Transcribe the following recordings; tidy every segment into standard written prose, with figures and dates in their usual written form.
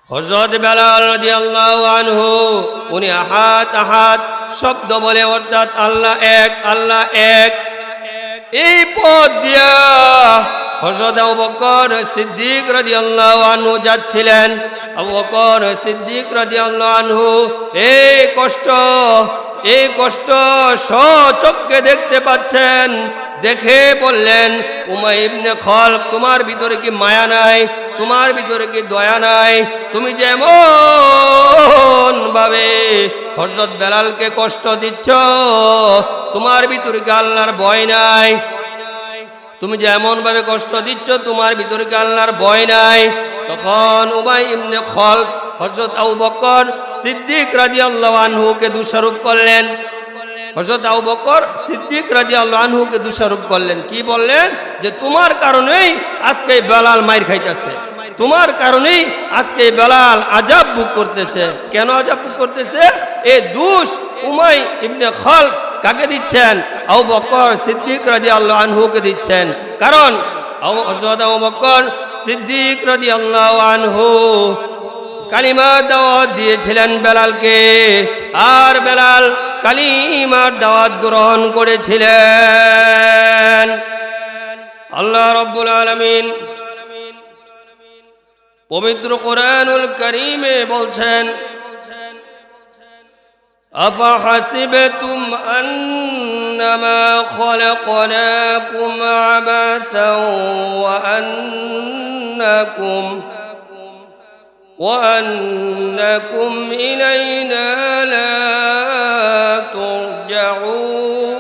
হযরত বেলাল রাদিয়াল্লাহু আনহু উনি আহাদ আহাদ শব্দ বলে, অর্থাৎ আল্লাহ এক, আল্লাহ এক, এই পথ দিয়া হযরত আবু বকর সিদ্দিক রাদিয়াল্লাহু আনহু যাচ্ছিলেন। আবু বকর সিদ্দিক রাদিয়াল্লাহু আনহু এই কষ্ট স্বচক্ষে দেখতে পাচ্ছেন। দেখে বললেন, উমাইয়া ইবনে খালদ, তোমার ভিতরে কি মায়া নাই? তোমার ভিতরে কি দয়া নাই? তুমি যেমন ভাবে হযরত বেলালকে কষ্ট দিচ্ছ, তোমার ভিতরে কি আল্লাহর ভয় নাই? তুমি যেমন ভাবে কষ্ট দিচ্ছ, তোমার ভিতরে কি আল্লাহর ভয় নাই? তখন উমাইয়া ইবনে খালদ হযরত আবু বকর সিদ্দিক রাদিয়াল্লাহু আনহুকে দোষারোপ করলেন। হযরত আবু বকর সিদ্দিক রাদিয়াল্লাহু আনহুকে দোষারোপ করলেন। কি বললেন? যে তোমার কারণেই আজকে বেলাল মাইর খাইতেছে, তোমার কারণেই আজকে বেলাল আযাব ভোগ করতেছে। কেন আযাব ভোগ করতেছে? এই দোষ উমাইয়া ইবনে খালদ কাকে দিচ্ছেন? আবু বকর সিদ্দিক রাদিয়াল্লাহু আনহুকে দিচ্ছেন। কারণ হযরত আবু বকর সিদ্দিক রাদিয়াল্লাহু আনহু কালিমার দাওয়াত দিয়েছিলেন বেলালকে, আর বেলাল কালিমার দাওয়াত গ্রহণ করেছিলেন। আল্লাহ রাব্বুল আলামিন পবিত্র কোরআনুল কারীমে বলছেন, আফাহাসিবতুম আন্নামা খলাকনাকুম আবাসাও ওয়া আন্নাকুম ইলাইনা লা তুরজাউন।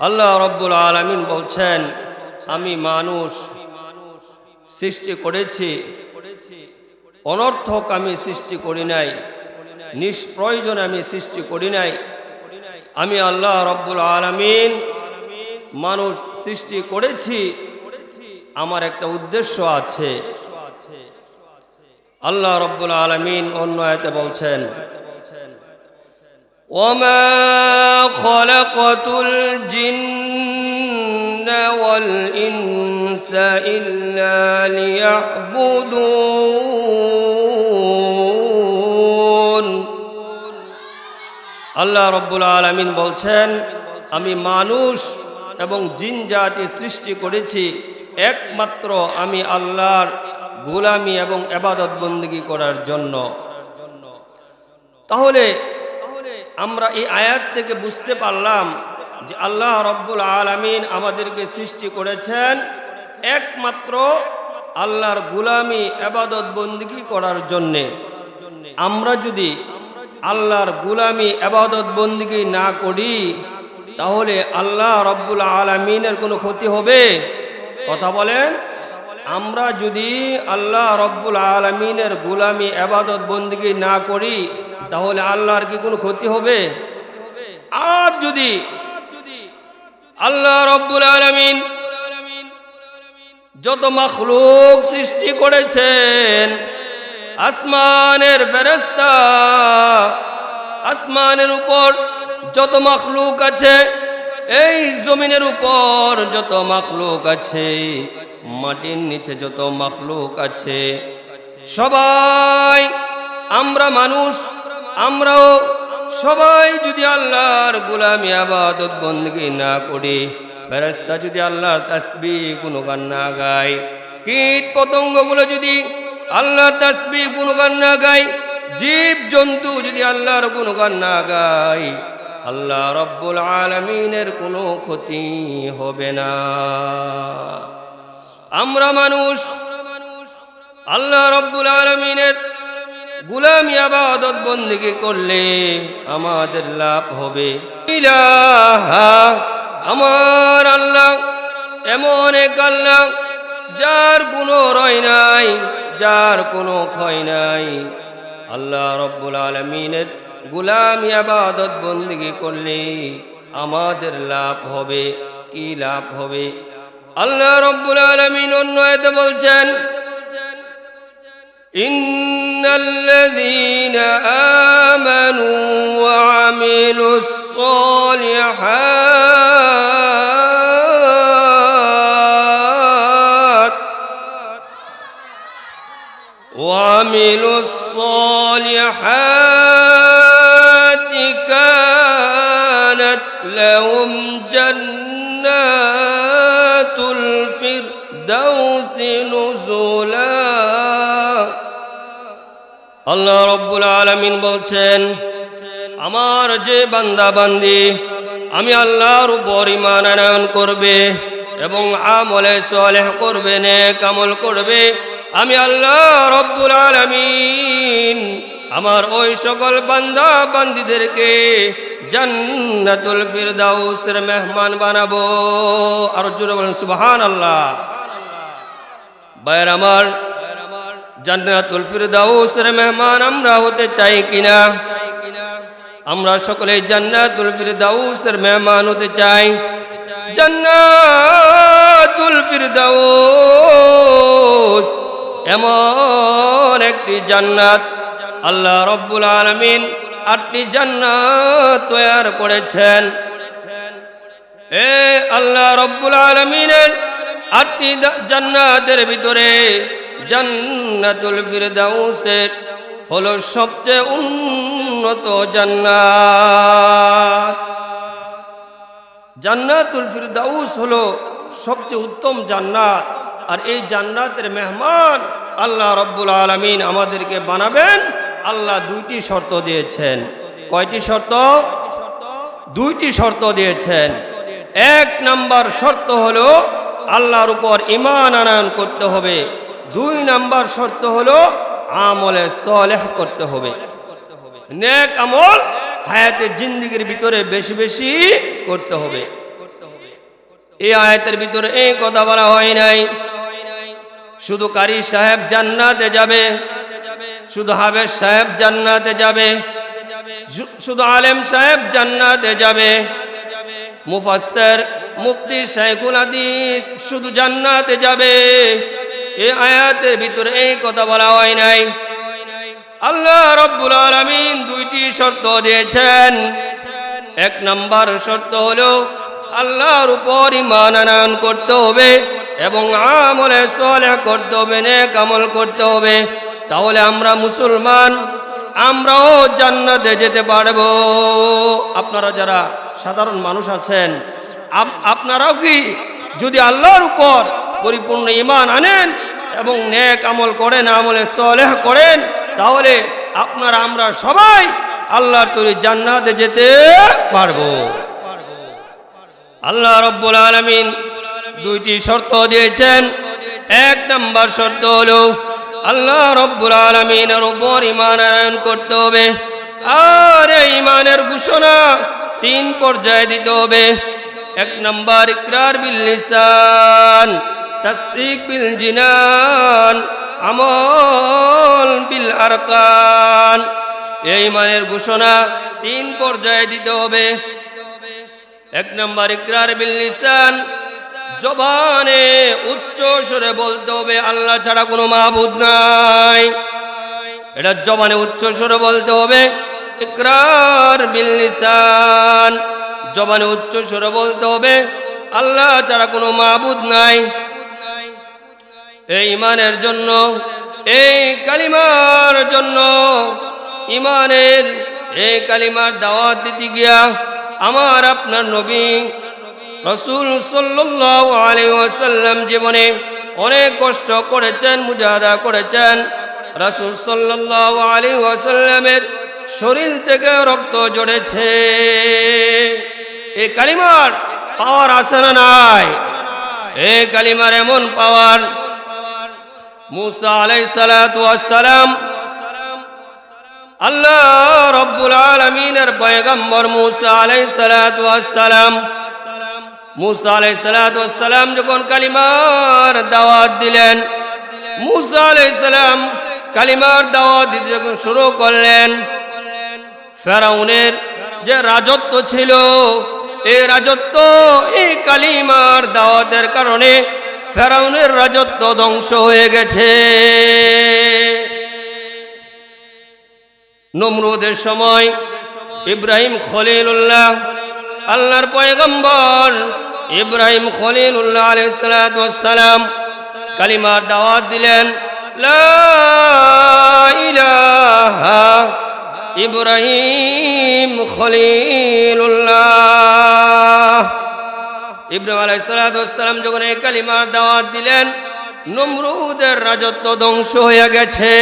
আল্লাহ রাব্বুল আলামিন বলছেন, আমি মানুষ সৃষ্টি করেছি, অনর্থক আমি সৃষ্টি করি নাই, নিষ্প্রয়োজন আমি সৃষ্টি করি নাই। আমি আল্লাহ রাব্বুল আলামিন মানুষ সৃষ্টি করেছি, আমার একটা উদ্দেশ্য আছে। আল্লাহ রাব্বুল আলামিন অন্য আয়াতে বলছেন, ওয়ামা খালাকাতুল জিন্না ওয়াল ইনসা ইল্লা লিয়াবুদুন। আল্লাহ রাব্বুল আলামিন বলছেন, আমি মানুষ এবং জিন জাতি সৃষ্টি করেছি একমাত্র আমি আল্লাহর গোলামি এবং ইবাদত বন্দেগী করার জন্য। তাহলে আমরা এই আয়াত থেকে বুঝতে পারলাম যে আল্লাহ রাব্বুল আলামিন আমাদেরকে সৃষ্টি করেছেন একমাত্র আল্লাহর গোলামি ইবাদত বন্দেগী করার জন্য। আমরা যদি আল্লাহর গোলামি ইবাদত বন্দেগী না করি, তাহলে আল্লাহ রাব্বুল আলামিনের কোনো ক্ষতি হবে? কথা বলেন। আমরা যদি আল্লাহ রাব্বুল আলামিনের গোলামি ইবাদত বন্দেগী না করি, তাহলে আল্লাহর কি কোনো ক্ষতি হবে? আর যদি আল্লাহ রাব্বুল আলামিন যত মাখলুক সৃষ্টি করেছেন, আসমানের ফেরেশতা, আসমানের উপর যত মাখলুক আছে, এই জমিনের উপর যত মাখলুক আছে, মাটির নিচে যত মাখলুক আছে, সবাই আমরা মানুষ, আমরাও সবাই যদি আল্লাহর গোলামি ইবাদত বন্দেগী না করি, ফেরেশতা যদি আল্লাহর তাসবিহ গুণগান না গায়, কীট পতঙ্গগুলো যদি আল্লাহর তাসবিহ গুণগান না গায়, জীব জন্তু যদি আল্লাহর গুণগান না গায়, আল্লাহ রাব্বুল আলামিনের কোনো ক্ষতি হবে না। আমরা মানুষ আল্লাহ রাব্বুল আলামিনের গোলামি ইবাদত বন্দেগী করলে আমাদের লাভ হবে। ইলাহা, আমার আল্লাহ এমন এক আল্লাহ যার কোনো রয় নাই, যার কোনো ক্ষয় নাই। আল্লাহ রাব্বুল আলামিনের গোলামি ইবাদত বন্দেগী করলে আমাদের লাভ হবে। কি লাভ হবে? আল্লাহ রাব্বুল আলামিন অন্য আয়াতে বলছেন, ইন্নাল্লাযীনা আমানু ওয়া আমিলুস সালিহাত وعملوا الصالحات كانت لهم جنات الفردوس نزلا আল্লাহ রব্বুল আলামিন বলছেন, আমার যে বান্দা বান্দি আমি আল্লাহর উপর ঈমান আনয়ন করবে এবং আমলে সালেহ করবে, নেক আমল করবে, আমি আল্লাহ রব্বুল আলামিন আমার ওই সকল বান্দা বান্দীদেরকে জান্নাতুল ফিরদাউসের মেহমান বানাবো। আর জোরে বলেন সুবহানাল্লাহ। ভাইয়ের আমার, জান্নাতুল ফিরদাউসের মেহমান আমরা হতে চাই কিনা? আমরা সকলে জান্নাতুল ফিরদাউসের মেহমান হতে চাই। জান্নাতুল ফিরদাউস এমন একটি জান্নাত, আল্লাহ রব্বুল আলামিন 8টি জান্নাত তৈরি করেছেন। আল্লাহ রব্বুল আলামিনের 8টি জান্নাতের ভিতরে জান্নাতুল ফিরদাউসের হলো সবচেয়ে উন্নত জান্নাত। জান্নাতুল ফিরদাউস হলো সবচেয়ে উত্তম জান্নাত। আর এই জান্নাতের মেহমান আল্লাহ রব্বুল আলামিন আমাদেরকে বানাবেন। আল্লাহ 2টি শর্ত দিয়েছেন। কয়টি শর্ত? 2টি শর্ত দিয়েছেন। 1 নাম্বার শর্ত হলো আল্লাহর উপর ঈমান আনয়ন করতে হবে। 2 নাম্বার শর্ত হলো আমলে সালেহ করতে হবে। নেক আমল হায়াতে জিন্দেগির ভিতরে বেশি বেশি করতে হবে। এই আয়াতের ভিতরে এই কথা বলা হয় নাই শুধু কারি সাহেব জান্নাতে যাবে, শুধু হাফেজ সাহেব জান্নাতে যাবে, শুধু আলেম সাহেব জান্নাতে যাবে, মুফাসসির মুফতি শাইখুল হাদিস শুধু জান্নাতে যাবে। এই আয়াতের ভিতরে এই কথা বলা হয় নাই। আল্লাহ রব্বুল আলামিন 2টি শর্ত দিয়েছেন। 1 নাম্বার শর্ত হলো আল্লাহর উপর ঈমান আনয়ন করতে হবে এবং আমলে সালেহ করতে হবে, নেক আমল করতে হবে। তাহলে আমরা মুসলমান, আমরাও জান্নাতে যেতে পারবো। আপনারা যারা সাধারণ মানুষ আছেন, আপনারাও কি যদি আল্লাহর উপর পরিপূর্ণ ঈমান আনেন এবং নেক আমল করেন, আমলে সালেহ করেন, তাহলে আপনারা আমরা সবাই আল্লাহর তৈরি জান্নাতে যেতে পারবো। আল্লাহ রব্বুল আলামিন 2টি শর্ত দিয়েছেন। 1 নাম্বার শর্ত হলো আল্লাহ রব্বুল আলামিনের উপর ঈমান আনয়ন করতে হবে। আর এই ঈমানের ঘোষণা 3 পর্যায়ে দিতে হবে। 1 নাম্বার ইকরার বিল লিসান, তাসদীক বিল জিনান, আমল বিল আরকান। এই ঈমানের ঘোষণা 3 পর্যায়ে দিতে হবে। 1 নাম্বার ইকরার বিল লিসান, জবানে উচ্চ স্বরে বলতে হবে আল্লাহ ছাড়া কোনো মাবুদ নাই। এটা জবানে উচ্চ স্বরে বলতে হবে। ইকরার বিল লিসান, জবানে উচ্চ স্বরে বলতে হবে আল্লাহ ছাড়া কোনো মাবুদ নাই। এই ঈমানের জন্য, এই কালিমার জন্য, ঈমানের এই কালিমার দাওয়াত দিতে গিয়া আমার আপনার নবী রাসূল সাল্লাল্লাহু আলাইহি ওয়াসাল্লাম জীবনে অনেক কষ্ট করেছেন, মুজাহাদা করেছেন। রাসূল সাল্লাল্লাহু আলাইহি ওয়াসাল্লামের শরীর থেকে রক্ত ঝরেছে। এই কালিমার পাওয়ার আছে না নাই? এই কালিমার এমন পাওয়ার, মুসা আলাইহিস সালাতু ওয়াস সালাম, আল্লাহ রব্বুল আলামিনের পয়গম্বর মুসা আলাইহিস সালাতু ওয়াস সালাম, মুসা আলাইহিস সালাতু ওয়াস সালাম যখন কালিমার দাওয়াত দিলেন, মুসা আলাইহিস সালাম কালিমার দাওয়াত দিতে যখন শুরু করলেন, ফেরাউনের যে রাজত্ব ছিল, এই রাজত্ব এই কালিমার দাওয়াতের কারণে ফেরাউনের রাজত্ব ধ্বংস হয়ে গেছে। নমরুদের সময় ইব্রাহিম খলিলুল্লাহ, আল্লাহর পয়গম্বর ইব্রাহিম খলিলুল্লাহ আলাইহিস সালাতু ওয়াস সালাম কালিমার দাওয়াত দিলেন, লা ইলাহা ইব্রাহিম খলিলুল্লাহ। ইব্রাহিম আলাইহিস সালাম যখন এই কালিমার দাওয়াত দিলেন, নমরুদের রাজত্ব ধ্বংস হয়ে গেছে।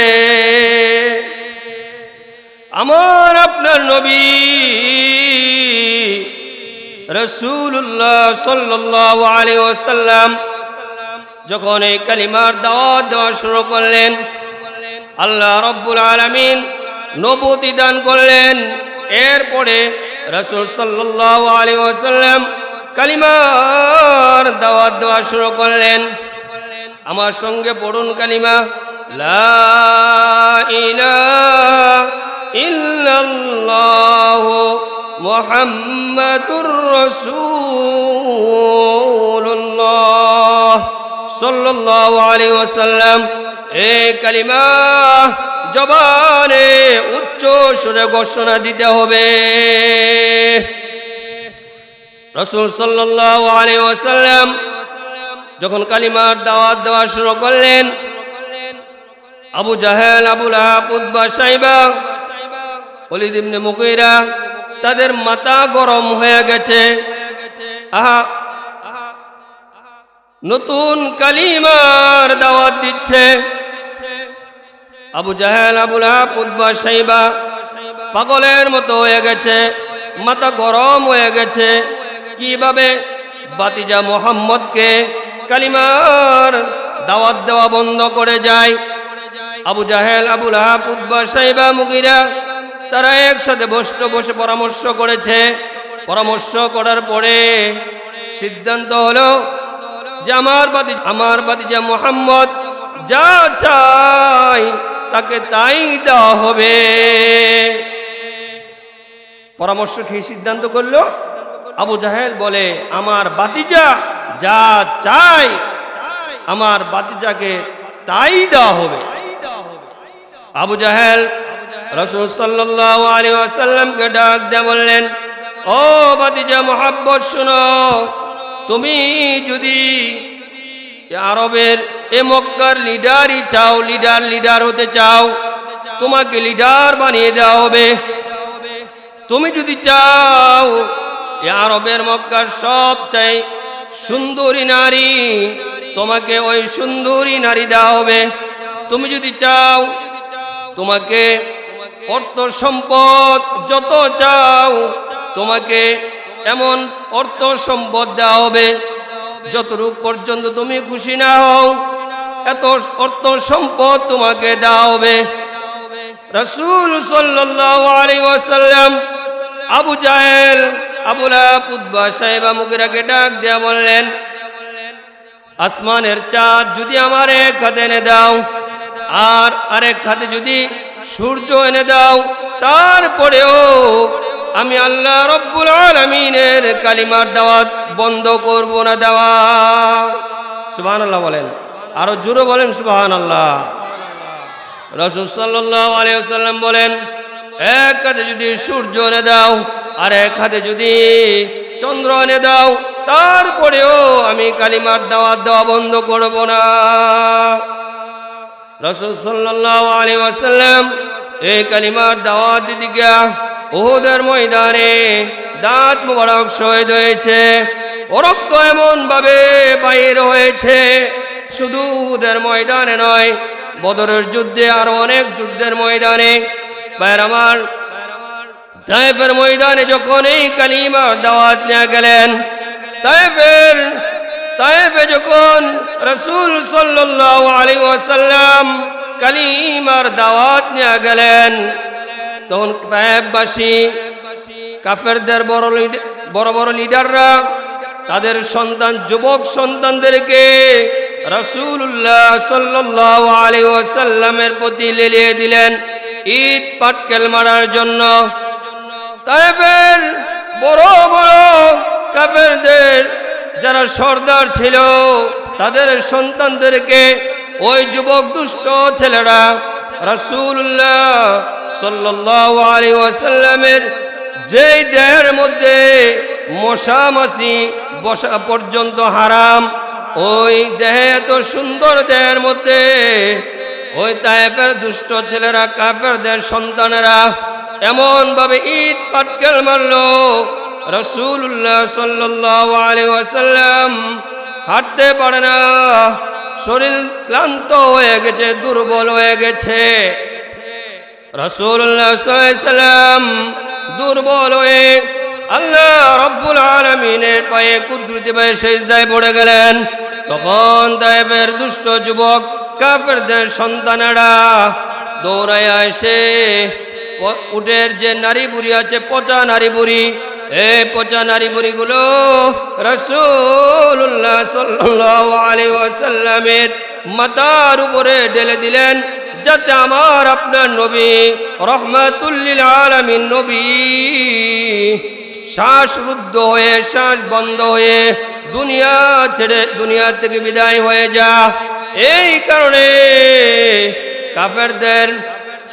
আমার আপনার নবী রাসূলুল্লাহ সাল্লাল্লাহু আলাইহি ওয়াসাল্লাম যখন এই কালিমার দাওয়াত দেওয়া শুরু করলেন, আল্লাহ রাব্বুল আলামিন নবুয়তি দান করলেন। এরপরে রাসূল সাল্লাল্লাহু আলাইহি ওয়াসাল্লাম কালিমার দাওয়াত দেওয়া শুরু করলেন। আমার সঙ্গে পড়ুন কালিমা লা ইলাহা ইল্লাল্লাহু মুহাম্মাদুর রাসূলুল্লাহ সাল্লাল্লাহু আলাইহি ওয়াসাল্লাম। এই কালিমা জবানে উচ্চ সুরে ঘোষণা দিতে হবে। রাসূল সাল্লাল্লাহু আলাইহি ওয়াসাল্লাম যখন কালিমার দাওয়াত দেওয়া শুরু করলেন, আবু জাহেল, আবু লাহাব, উতবা, শাইবা, ওলীদ ইবনে মুগীরা তাদের মাথা গরম হয়ে গেছে। আহা, নতুন কালিমার দাওয়াত দিচ্ছে। আবু জাহেল, আবু লাহাব, উতবা, শাইবা পাগলের মতো হয়ে গেছে, মাথা গরম হয়ে গেছে। কিভাবে বাতিজা মুহাম্মদকে কালিমার দাওয়াত দেওয়া বন্ধ করে যায়? আবু জাহেল, আবু লাহাব, উতবা, শাইবা, মুগীরা তারা একসাথে বসে পরামর্শ করেছে। পরামর্শ করার পরে সিদ্ধান্ত হলো যে আমার বাতিজা মুহাম্মদ যা চায় তাকে তাই দেওয়া হবে। পরামর্শ খেয়ে সিদ্ধান্ত করলো, আবু জাহেল বলে আমার বাতিজা যা চায় আমার বাতিজাকে তাই দেওয়া হবে। আবু জাহেল রাসূল সাল্লাল্লাহু আলাইহি ওয়াসাল্লামকে ডাক দিয়ে বললেন, ও বাতিজা মুহাম্মদ শুনো, তুমি যদি আরবের এ মক্কার লিডারই চাও, লিডার হতে চাও, তোমাকে লিডার বানিয়ে দেওয়া হবে। তুমি যদি চাও আরবের মক্কার সবচেয়ে সুন্দরী নারী, তোমাকে ওই সুন্দরী নারী দেওয়া হবে। তুমি যদি চাও তোমাকে অর্থ সম্পদ যত চাও, তোমাকে এমন অর্থ সম্পদ দেওয়া হবে, যতটুক পর্যন্ত তুমি খুশি না হও এত অর্থ সম্পদ তোমাকে দেওয়া হবে। রাসূল সাল্লাল্লাহু আলাইহি ওয়াসাল্লাম আবু জাহেল, আবু লাহাব, উতবা, শাইবা, মুগীরাকে ডাক দিয়া বললেন, আসমানের চাঁদ যদি আমার এক হাতে এনে দাও আর আরেক হাতে যদি সূর্য এনে দাও, তারপরেও আমি আল্লাহ রব্বুল আলামিনের কালিমার দাওয়াত বন্ধ করব না দেওয়া। সুবহানাল্লাহ বলেন, আরো জোরে বলেন সুবহানাল্লাহ। রাসূল সাল্লাল্লাহু আলাইহি ওয়াসাল্লাম বলেন, এক হাতে যদি সূর্য এনে দাও আর এক হাতে যদি চন্দ্র এনে দাও, তারপরেও আমি কালিমার দাওয়াত দেওয়া বন্ধ করব না। রাসূল সাল্লাল্লাহু আলাইহি ওয়াসাল্লাম এই কালিমার দাওয়াত দিতে গিয়া উহুদের ময়দানে দাঁত মুবারক শহীদ হয়েছে, রক্ত এমন ভাবে বাইর হয়েছে, শুধু উহুদের ময়দানে নয়, বদরের যুদ্ধে আরো অনেক যুদ্ধের ময়দানে, ভাইয়ের আমার, তায়েফের ময়দানে যখন এই কালিমার দাওয়াত নিয়ে গেলেন, তায়েফে যখন রাসূল সাল্লাল্লাহু আলাইহি ওয়াসাল্লাম কালিমার দাওয়াত নিয়ে গেলেন, তখন তায়েফবাসী কাফেরদের বড় বড় লিডাররা তাদের সন্তান, যুবক সন্তানদেরকে রাসূলুল্লাহ সাল্লাল্লাহু আলাইহি ওয়াসাল্লামের প্রতি লেলিয়ে দিলেন ইট পাটকেল মারার জন্য। তায়েফের বড় বড় কাফেরদের যারা সর্দার ছিল তাদের সন্তানদেরকে ওই যুবক দুষ্ট ছেলেরা রাসূলুল্লাহ সাল্লাল্লাহু আলাইহি ওয়াসাল্লামের যেই দেহের মধ্যে মশা মাছি বসা পর্যন্ত হারাম, ওই দেহে এত সুন্দর দেহের মধ্যে ওই তায়েফের দুষ্ট ছেলেরা কাফেরদের সন্তানেরা এমন ভাবে ইট পাটকেল মারলো, রাসূলুল্লাহ সাল্লাল্লাহু আলাইহি ওয়াসাল্লাম হাঁটতে পারে না, শরীর ক্লান্ত হয়ে গেছে, দুর্বল হয়ে গেছে। রাসূলুল্লাহ সাল্লাল্লাহু আলাইহি ওয়াসাল্লাম দুর্বল হয়ে আল্লাহ রাব্বুল আলামিনের পায়ে কুদরতিভাবে সিজদায় পড়ে গেলেন। তখন তায়েফের দুষ্ট যুবক কাফেরদের সন্তানেরা দৌড়ায় এসে উটের যে নারী বুড়ি আছে, পচা নারী বুড়ি, এই পচা নারী বুড়িগুলো রাসূলুল্লাহ সাল্লাল্লাহু আলাইহি ওয়াসাল্লামের মাথার উপরে ঢেলে দিলেন, যাতে আমার আপনার নবী রহমাতুল লিল আলামিন নবী শ্বাসরুদ্ধ হয়ে, শ্বাস বন্ধ হয়ে দুনিয়া ছেড়ে দুনিয়া থেকে বিদায় হয়ে যা। এই কারণে কাফেরদের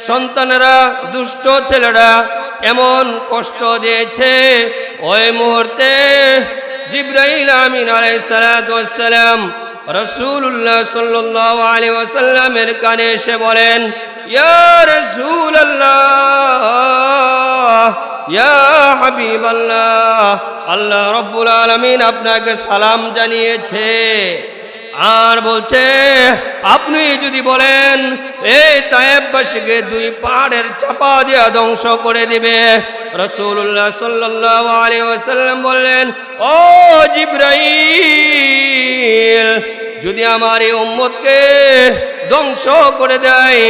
সন্তানেরা, দুষ্ট ছেলেরা এমন কষ্ট দিয়েছে। ওই মুহূর্তে জিবরাইল আমিন আলাইহিস সালাতু ওয়াস সালাম রাসূলুল্লাহ সাল্লাল্লাহু আলাইহি ওয়াসাল্লামের কানে এসে বলেন, ইয়া রাসূলুল্লাহ, ইয়া হাবিবাল্লাহ, আল্লাহ রাব্বুল আলামিন আপনাকে সালাম জানিয়েছে। আর বলছে, আপনি যদি বলেন এই তায়েফবাসীকে দুই পাহাড়ের চাপা দিয়া ধ্বংস করে দিবে। রাসূলুল্লাহ সাল্লাল্লাহু আলাইহি ওয়াসাল্লাম বললেন, ও জিবরাইল, যদি আমার এই উম্মতকে ধ্বংস করে দেয়,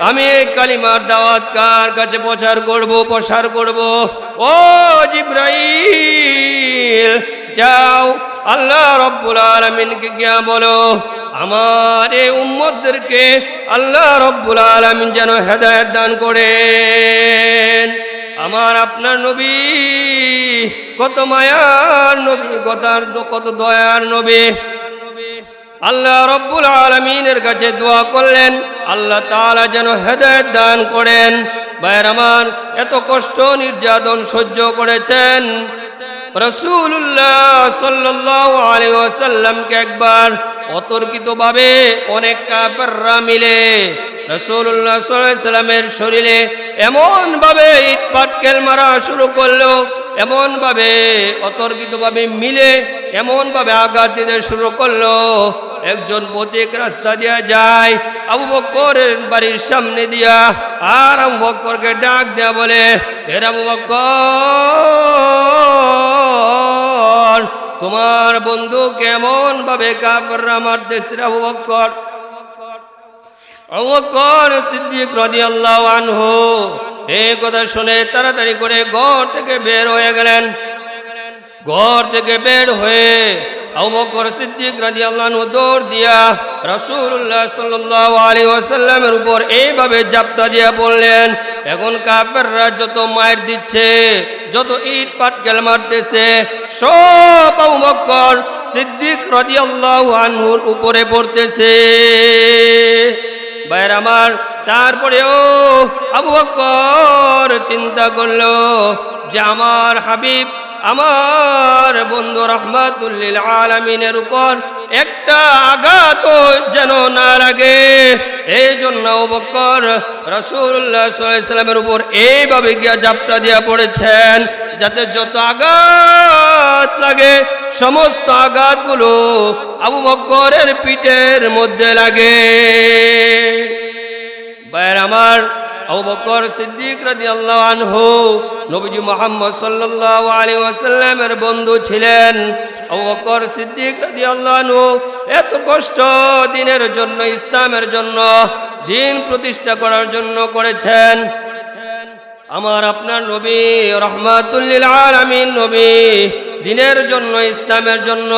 আমি এই কালিমার দাওয়াত কার কাছে প্রসার করব? ও জিবরাইল, যাও আল্লাহ রাব্বুল আলামিনকে গিয়া বলো, আমার এই উম্মতদেরকে আল্লাহ রাব্বুল আলামিন যেন হেদায়েত দান করেন। আমার আপনার নবী কত মায়ার নবী, কত দয়ার নবী। আল্লাহ রাব্বুল আলামিনের কাছে দোয়া করলেন, আল্লাহ তাআলা যেন হেদায়েত দান করেন। ভাইয়ের আমার, এত কষ্ট নির্যাতন সহ্য করেছেন। রাসূলুল্লাহ সাল্লাল্লাহু আলাইহি ওয়াসাল্লামকে একবার অতর্কিতভাবে অনেক কাফেররা মিলে রাসূলুল্লাহ সাল্লাল্লাহু আলাইহি ওয়াসাল্লামের শরীরে এমন ভাবে ইট পাটকেল মারা শুরু করলো, এমন ভাবে অতর্কিতভাবে মিলে এমন ভাবে আঘাত দিতে শুরু করলো। একজন পথিক রাস্তা দিয়া যায় আবু বকরের বাড়ির সামনে দিয়া, আর আবু বকরকে ডাক দেয়া বলে, হে আবু বকর, তোমার বন্ধু কেমন ভাবে কাফেররা মারতেছে। আবু বকর সিদ্দিক রাদিয়াল্লাহু আনহু এই কথা শুনে তাড়াতাড়ি করে ঘর থেকে বের হয়ে গেলেন। ঘর থেকে বের হয়ে আবু বকর সিদ্দিক রাদিয়াল্লাহু আনহু দৌড় দিয়া রাসূলুল্লাহ সাল্লাল্লাহু আলাইহি ওয়াসাল্লামের উপর এইভাবে জাপটা দিয়া বললেন। এখন কাফেররা যত মাইর দিচ্ছে, যত ইট পাটকেল মারতেছে, সব আবু বকর সিদ্দিক রাদিয়াল্লাহু আনহুর উপরে পড়তেছে। ভাইয়ের আমার, তারপরেও আবু বকর চিন্তা করলো যে আমার হাবিব, আমার বন্ধু রাহমাতুল লিল আলামিনের উপর একটা আঘাত যেন না লাগে। এই জন্য আবু বকর রাসূলুল্লাহ সাল্লাল্লাহু আলাইহি ওয়াসাল্লামের উপর এইভাবে গিয়া জাপটা দিয়া পড়েছেন, যাতে যত আঘাত লাগে সমস্ত আঘাতগুলো আবু বকরের পিঠের মধ্যে লাগে। ভাইয়ের আমার, আবু বকর সিদ্দিক রাদিয়াল্লাহু আনহু নবীজি মুহাম্মদ সাল্লাল্লাহু আলাইহি ওয়াসাল্লামের বন্ধু ছিলেন। আবু বকর সিদ্দিক রাদিয়াল্লাহু আনহু এত কষ্ট দিনের জন্য, ইসলামের জন্য, দিন প্রতিষ্ঠা করার জন্য করেছেন। আমার আপনার নবী রহমাতুল লিল আলামিন নবী দিনের জন্য, ইসলামের জন্য,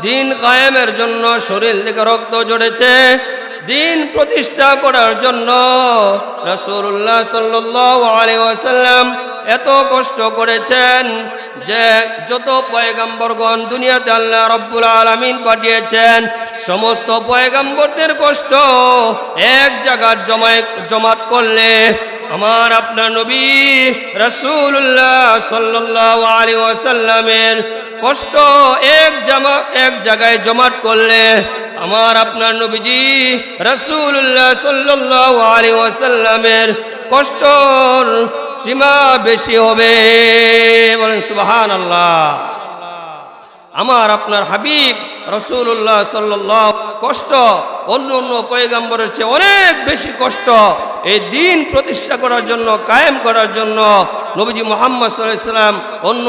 দিন কায়েমের জন্য শরীর থেকে রক্ত ঝরেছে। দিন প্রতিষ্ঠা করার জন্য রাসূলুল্লাহ সাল্লাল্লাহু আলাইহি ওয়াসাল্লাম এত কষ্ট করেছেন যে যত পয়গম্বরগণ দুনিয়াতে আল্লাহ রাব্বুল আলামিন পাঠিয়েছেন, সমস্ত পয়গম্বরদের কষ্ট এক জায়গায় জমাত করলে আমার আপনার নবী রাসূলুল্লাহ সাল্লাল্লাহু আলাইহি ওয়াসাল্লামের কষ্ট এক জায়গায় জমাট করলে আমার আপনার নবীজি রাসূলুল্লাহ সাল্লাল্লাহু আলাইহি ওয়াসাল্লামের কষ্টর সীমা বেশি হবে। বলেন সুবহানাল্লাহ। আমার আপনার হাবিব রাসূলুল্লাহ সাল্লাল্লাহু কষ্ট অন্য পয়গম্বরের চেয়ে অনেক বেশি কষ্ট এই দিন প্রতিষ্ঠা করার জন্য, কায়েম করার জন্য নবীজি মুহাম্মদ সাল্লাল্লাহু আলাইহি ওয়াসাল্লাম অন্য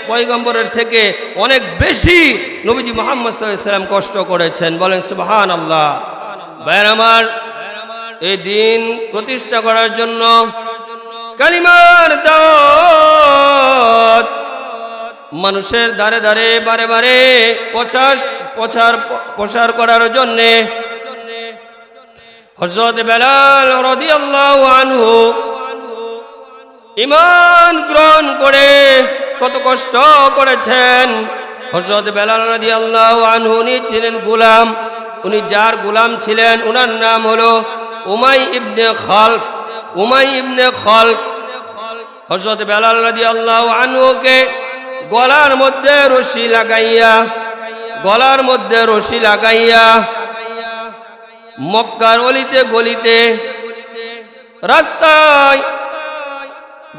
পয়গম্বরের থেকে অনেক বেশি নবীজি মুহাম্মদ সাল্লাল্লাহু আলাইহি ওয়াসাল্লাম কষ্ট করেছেন। বলেন সুবহানাল্লাহ। ভাইরা আমার, এই দিন প্রতিষ্ঠা করার জন্য কালিমার দাওয়াত মানুষের দ্বারে দ্বারে বারে বারে প্রচার করার জন্য হযরত বেলাল রাদিয়াল্লাহু আনহু ঈমান গ্রহণ করে কত কষ্ট করেছেন। হযরত বেলাল রাদিয়াল্লাহু আনহু উনি ছিলেন গোলাম। উনি যার গোলাম ছিলেন ওনার নাম হলো উমাই ইবনে খালক। হযরত বেলাল রাদিয়াল্লাহু আনহুকে গলার মধ্যে রশি লাগাইয়া মক্কার অলিতে গলিতে রাস্তায়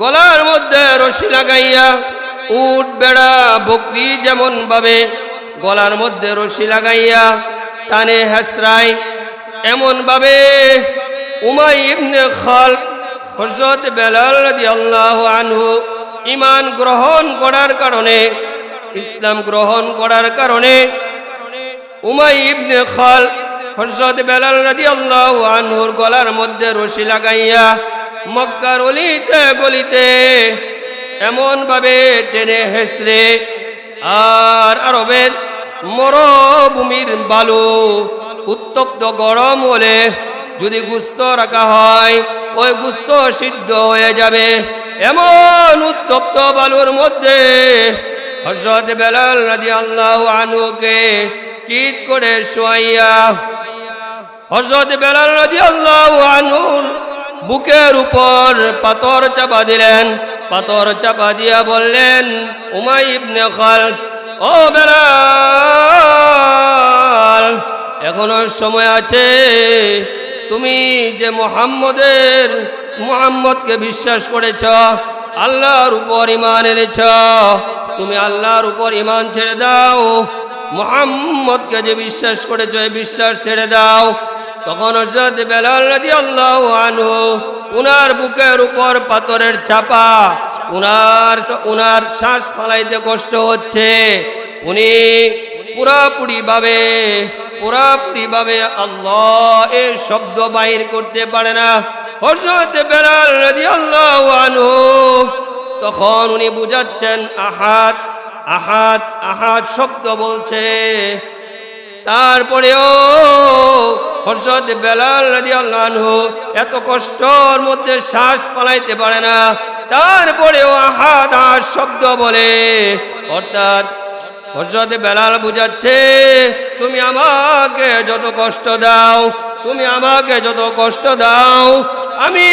গলার মধ্যে রশি লাগাইয়া উট বেড়া বকরি যেমন ভাবে গলার মধ্যে রশি লাগাইয়া টানে হেসরায় এমন ভাবে উমাই ইবনে খালক হযরত বেলাল রাদিয়াল্লাহু আনহু ঈমান গ্রহণ করার কারণে, ইসলাম গ্রহণ করার কারণে উমাই ইবনে খালক হযরত বেলাল রাদিয়াল্লাহু আনহুর গলার মধ্যে রশি লাগাইয়া মক্কার অলিতে গলিতে এমন ভাবে টেনে হেসরে আর আরবের মরুভূমির বালু উত্তপ্ত গরম হলে যদি গোশত রাখা হয় ওই গোশত সিদ্ধ হয়ে যাবে এমন উত্তপ্ত বালুর মধ্যে হযরত বেলাল রাদিয়াল্লাহু আনহুকে চিৎ করে শোয়াইয়া হযরত বেলাল রাদিয়াল্লাহু আনহুর বুকের উপর পাথর চাপা দিলেন। পাথর চাপা দিয়া বললেন, উমাই ইবনে খালক, ও বেলাল, এখনো সময় আছে। তুমি যে মুহাম্মদকে বিশ্বাস করেছ, আল্লাহর উপর ঈমান এনেছ, তুমি আল্লাহর উপর ঈমান ছেড়ে দাও। মুহাম্মদকে যে বিশ্বাস করেছ এই বিশ্বাস ছেড়ে দাও। তখন হযরত বেলাল রাদিয়াল্লাহু আনহু উনার বুকের উপর পাথরের চাপা, উনার শ্বাস ফালাইতে কষ্ট হচ্ছে। উনি পুরাপুরি ভাবে আল্লাহ এই শব্দ বাহির করতে পারে না। হযরত বেলাল রাদিয়াল্লাহু আনহু তখন উনি বুঝাচ্ছেন আহাদ আহাদ আহাদ শব্দ বলছে। তারপরেও হযরত বেলাল রাদিয়াল্লাহু আনহু এত কষ্টের মধ্যে শ্বাস ফালাইতে পারে না, তারপরেও আহাদ আহাদ শব্দ বলে। অর্থাৎ হযরত বেলাল বুঝাচ্ছে, তুমি আমাকে যত কষ্ট দাও আমি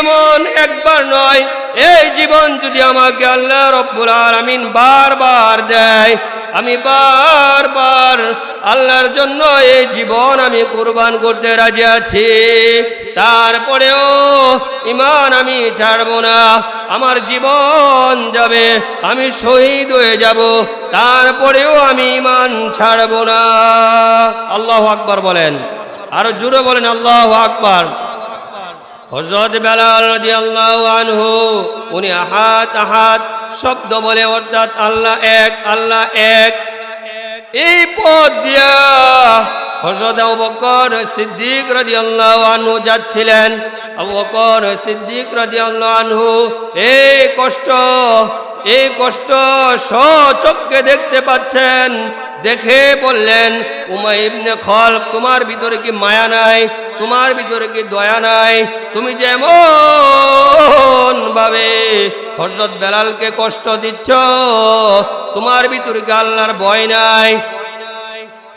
এমন একবার নয়, এই জীবন যদি আমাকে আল্লাহ রাব্বুল আলামিন বারবার দেয়, আমি বারবার আল্লাহর জন্য এই জীবন আমি কুরবান করতে রাজি আছি। তারপরেও ঈমান আমি ছাড়ব না। আমার জীবন যাবে, আমি শহীদ হয়ে যাব, তারপরেও আমি ঈমান ছাড়ব না। আল্লাহু আকবার বলেন, আরো জোরে বলেন আল্লাহু আকবার। হযরত বেলাল রাদিয়াল্লাহু আনহু উনি আহাদ আহাদ শব্দ বলে, অর্থাৎ আল্লাহ এক, আল্লাহ এক, এই পথ দিয়া হযরত আবু বকর সিদ্দিক রাদিয়াল্লাহু আনহু যাচ্ছিলেন। আবু বকর সিদ্দিক রাদিয়াল্লাহু আনহু এই কষ্ট স্বচক্ষে দেখতে পাচ্ছেন। দেখে বললেন, উমাই ইবনে খালক, তোমার ভিতরে কি মায়া নাই? তোমার ভিতরে কি দয়া নাই? তুমি যেমন ভাবে হযরত বেলালকে কষ্ট দিচ্ছ, তোমার ভিতরে কি আল্লাহর ভয় নাই?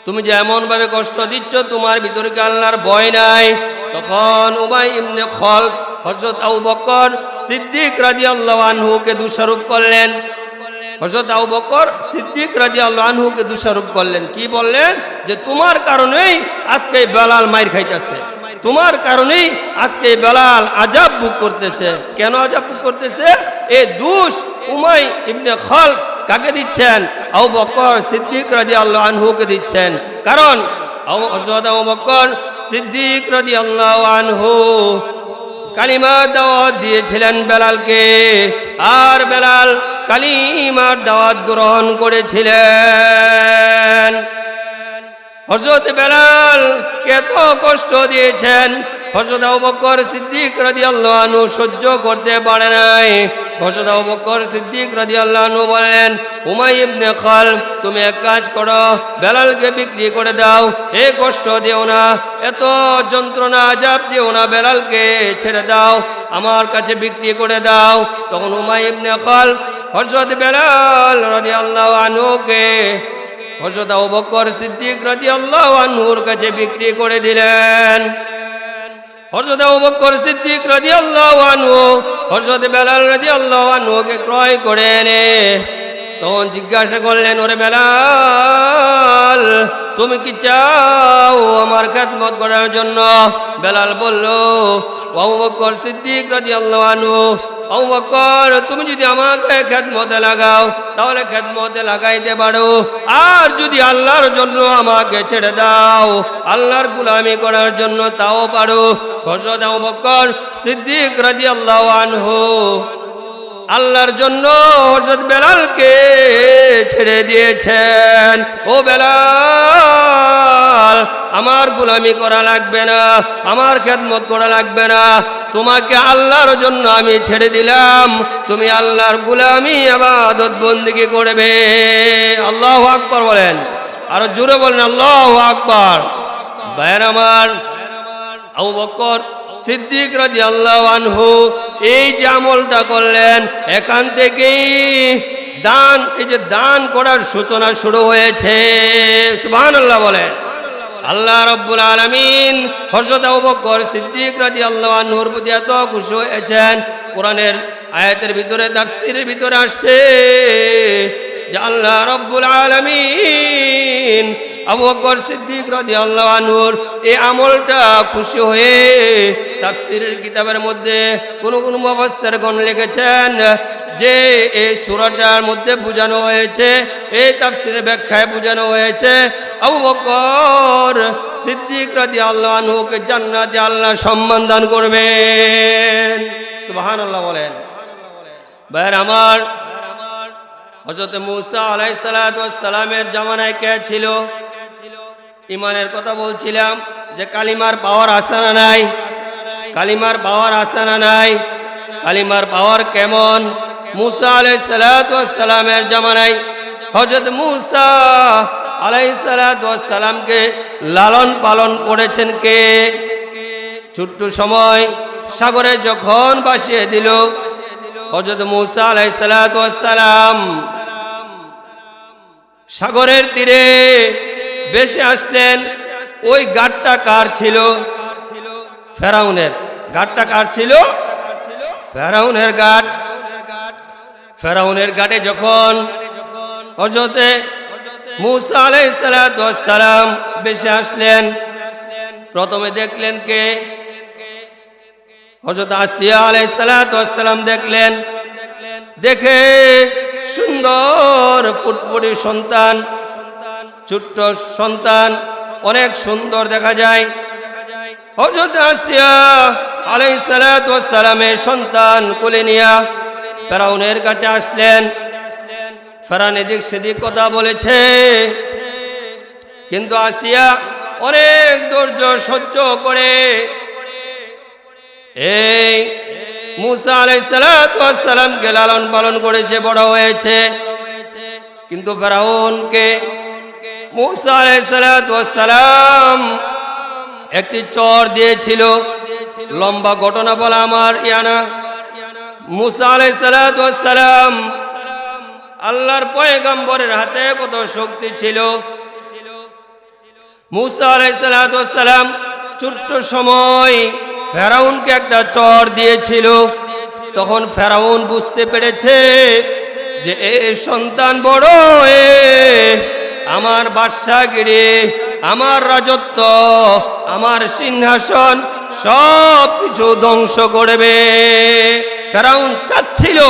তুমি যেমন ভাবে কষ্ট দিচ্ছ, তোমার ভিতরে কি আল্লাহর ভয় নাই? তখন উমাই ইবনে খালক হযরত আবু বকর সিদ্দিক রাদিয়াল্লাহু আনহুকে দোষারোপ করলেন। হযরত আবু বকর সিদ্দিক রাদিয়াল্লাহু আনহুকে দোষারোপ করলেন, কি বললেন? যে তোমার কারণেই আজকে বেলাল মাইর খাইতেছে, তোমার কারণেই আজকে বেলাল আযাব ভোগ করতেছে। কেন আযাব ভোগ করতেছে? এই দোষ উমাই ইবনে খালদ কাকে দিচ্ছেন? আবু বকর সিদ্দিক রাদিয়াল্লাহু আনহুকে দিচ্ছেন। কারণ হযরত আবু বকর সিদ্দিক রাদিয়াল্লাহু আনহু কালিমার দাওয়াত দিয়েছিলেন বেলালকে, আর বেলাল কালিমার দাওয়াত গ্রহণ করেছিলেন। হযরত বেলাল কত কষ্ট দিয়েছেন, হযরত আবু বকর সিদ্দিক রাদিয়াল্লাহু আনহু সহ্য করতে পারে নাই। হযরত আবু বকর সিদ্দিক রাদিয়াল্লাহু আনহু বললেন, উমাই ইবনে খালদ, তুমি এক কাজ করো, বেলালকে বিক্রি করে দাও, এই কষ্ট দিও না, এত যন্ত্রণা আযাব দিও না, বেলালকে ছেড়ে দাও, আমার কাছে বিক্রি করে দাও। তখন উমাই ইবনে খালদ হযরত বেলাল রাদিয়াল্লাহু আনহুকে হযরত আবু বকর সিদ্দিক রাদিয়াল্লাহু আনহুর কাছে বিক্রি করে দিলেন। হযরত আবু বকর সিদ্দিক রাদিয়াল্লাহু আনহু হযরত বেলাল রাদিয়াল্লাহু আনহুকে ক্রয় করে এনে তখন জিজ্ঞাসা করলেন, ওরে বেলাল, তুমি কি চাও আমার খেদমত করার জন্য? বেলাল বলল, আবু বকর সিদ্দিক রাদিয়াল্লাহু আনহু, আবু বকর, তুমি যদি আমাকে খেদমতে লাগাও তাহলে খেদমতে লাগাইতে পারো, আর যদি আল্লাহর জন্য আমাকে ছেড়ে দাও, আল্লাহর গোলামি করার জন্য, তাও পারো। হযরত আবু বকর সিদ্দিক রাদিয়াল্লাহু আনহু আল্লাহর জন্য হযরত বেলালকে ছেড়ে দিয়েছেন। ও বেলাল, আমার গোলামি করা লাগবে না, আমার খেদমত করা লাগবে না, তোমাকে আল্লাহর জন্য আমি ছেড়ে দিলাম, তুমি আল্লাহর গোলামি ইবাদত বندگی করবে। আল্লাহু আকবার বলেন, আর জোরে বলেন আল্লাহু আকবার। ভাইরা আমার, আবু বকর সিদ্দিক রাদিয়াল্লাহু আনহু এই যে আমলটা করলেন, এখান থেকেই দান, এই যে দান করার সূচনা শুরু হয়েছে। সুবহানাল্লাহ বলেন। আল্লাহ রাব্বুল আলামিন হযরত আবু বকর সিদ্দিক রাদিয়াল্লাহু আনহুর প্রতি এত খুশি হয়েছেন, কোরআনের আয়াতের ভিতরে, তাফসীরের ভিতরে আসছে যে আল্লাহ রাব্বুল আলামিন আবু বকর সিদ্দিক রাদিয়াল্লাহু আনহুর এই আমলটা খুশি হয়ে তাফসীরের কিতাবের মধ্যে কোন কোন মুফাসসিরগণ লিখেছেন যে এই সূরাটার মধ্যে বোঝানো হয়েছে, এই তাফসীরের ব্যাখ্যায় বোঝানো হয়েছে, আবু বকর সিদ্দিক রাদিয়াল্লাহু আনহুকে জান্নাতে আল্লাহ সম্মান দান করবেন। সুবহানাল্লাহ বলেন। ভাইরা আমার, হযরত মূসা আলাইহিস সালাতু ওয়াস সালামের জামানায় কে ছিল? ইমানের কথা বলছিলাম যে কালিমার পাওয়ার আছে না নাই? কালিমার পাওয়ার আছে না নাই? কালিমার পাওয়ার কেমন? মূসা আলাইহিস সালাতু ওয়াস সালামের জামানায় হযরত মূসা আলাইহিস সালাতু ওয়াস সালামকে লালন পালন করেছেন কে? ছোট্ট সময় সাগরে যখন ভাসিয়ে দিল, হযরত মূসা আলাইহিস সালাতু ওয়াস সালাম সাগরের তীরে ভেসে আসলেন। ওই ঘাটটা কার ছিল? ফেরাউনের। ঘাটটা কার ছিল? ফেরাউনের ঘাট। ফেরাউনের ঘাটে যখন হযরত মূসা আলাইহিস সালাতু ওয়াস সালাম ভেসে আসলেন, প্রথমে দেখলেন কে? হযরত আসিয়া আলাইহিস সালাতু ওয়াস সালাম দেখলেন। দেখে সুন্দর ফুটফুটে সন্তান, ছোট্ট সন্তান, অনেক সুন্দর দেখা যায়। হযরত আসিয়া আলাইহিস সালাতু ওয়াস সালামের সন্তান কোলে নিয়া ফেরাউনের কাছে আসলেন। ফেরাউন এদিক সেদিক কথা বলেছে, কিন্তু আসিয়া অনেক ধৈর্য সহ্য করে এই মূসা আলাইহিস সালাতু ওয়াস সালামকে লালন পালন করেছে, বড় হয়েছে। কিন্তু ফেরাউনকে মূসা আলাইহিস সালাতু ওয়াস সালাম একটি চর দিয়েছিল। লম্বা ঘটনা বলা আমার ইয়ানা। মূসা আলাইহিস সালাতু ওয়াস সালাম আল্লাহর পয়গম্বরের হাতে কত শক্তি ছিল। মূসা আলাইহিস সালাতু ওয়াস সালাম ছোট্ট সময় ফেরাউনকে একটা চর দিয়েছিল। তখন ফেরাউন বুঝতে পেরেছে যে এই সন্তান বড় হয়ে আমার বাদশাগিরি, আমার রাজত্ব, আমার সিংহাসন সব কিছু ধ্বংস করবে। ফেরাউন চাচ্ছিল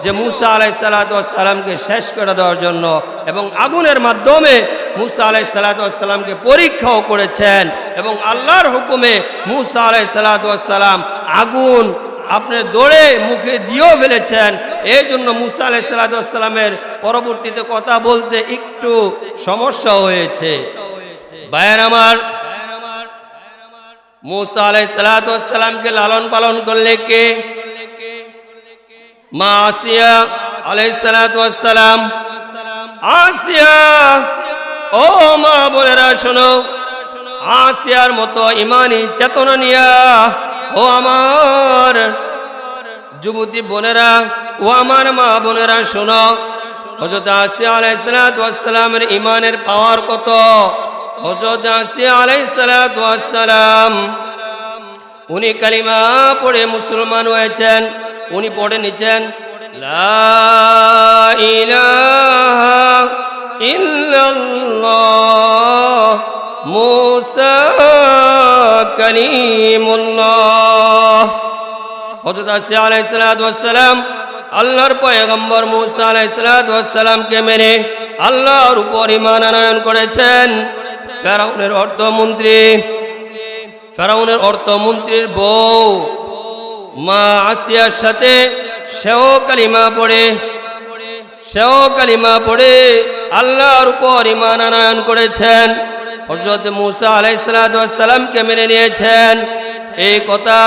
যে মূসা আলাইহিসসালামকে শেষ করে দেওয়ার জন্য, এবং আগুনের মাধ্যমে মূসা আলাইহিসসালামকে পরীক্ষাও করেছেন, এবং আল্লাহর হুকুমে মূসা আলাইহিসসালাম আগুন আপনার দৌড়ে মুখে দিয়েও ফেলেছেন। এই জন্য মূসা আলাইহিসসালামের পরবর্তীতে কথা বলতে একটু সমস্যা হয়েছে। ভাইয়ের আমার, মূসা আলাইহিসসালামকে লালন পালন করলে কে? মা আসিয়া আলাইহিসসালাম। আসিয়া, ও মা বোনেরা শোনো, আসিয়ার মতো ইমানি চেতনা নিয়া, ও আমার যুবতী বোনেরা, ও আমার মা বোনেরা শোনো, হযরত আসিয়া আলাইহিসসালামের ইমানের পাওয়ার কত। হযরত আসিয়া আলাইহিসসালাম উনি কালিমা পড়ে মুসলমান হয়েছেন। উনি পড়ে নিচ্ছেন লা ইলাহা ইল্লাল্লাহ মুসা কালিমুল্লাহ। হযরত আসিয়া আলাইহিসসালাম আল্লাহর পয়গম্বর মূসা আলাইহিসসালামকে মেনে আল্লাহর উপর ঈমান আনয়ন করেছেন। ফেরাউনের অর্থমন্ত্রীর বউ মা আসিয়ার সাথে সেও কালিমা পড়ে আল্লাহর উপর ঈমান আনয়ন করেছেন। হযরত মূসা আলাইহিসসালামকে মেনে নিয়েছেন। এই কথা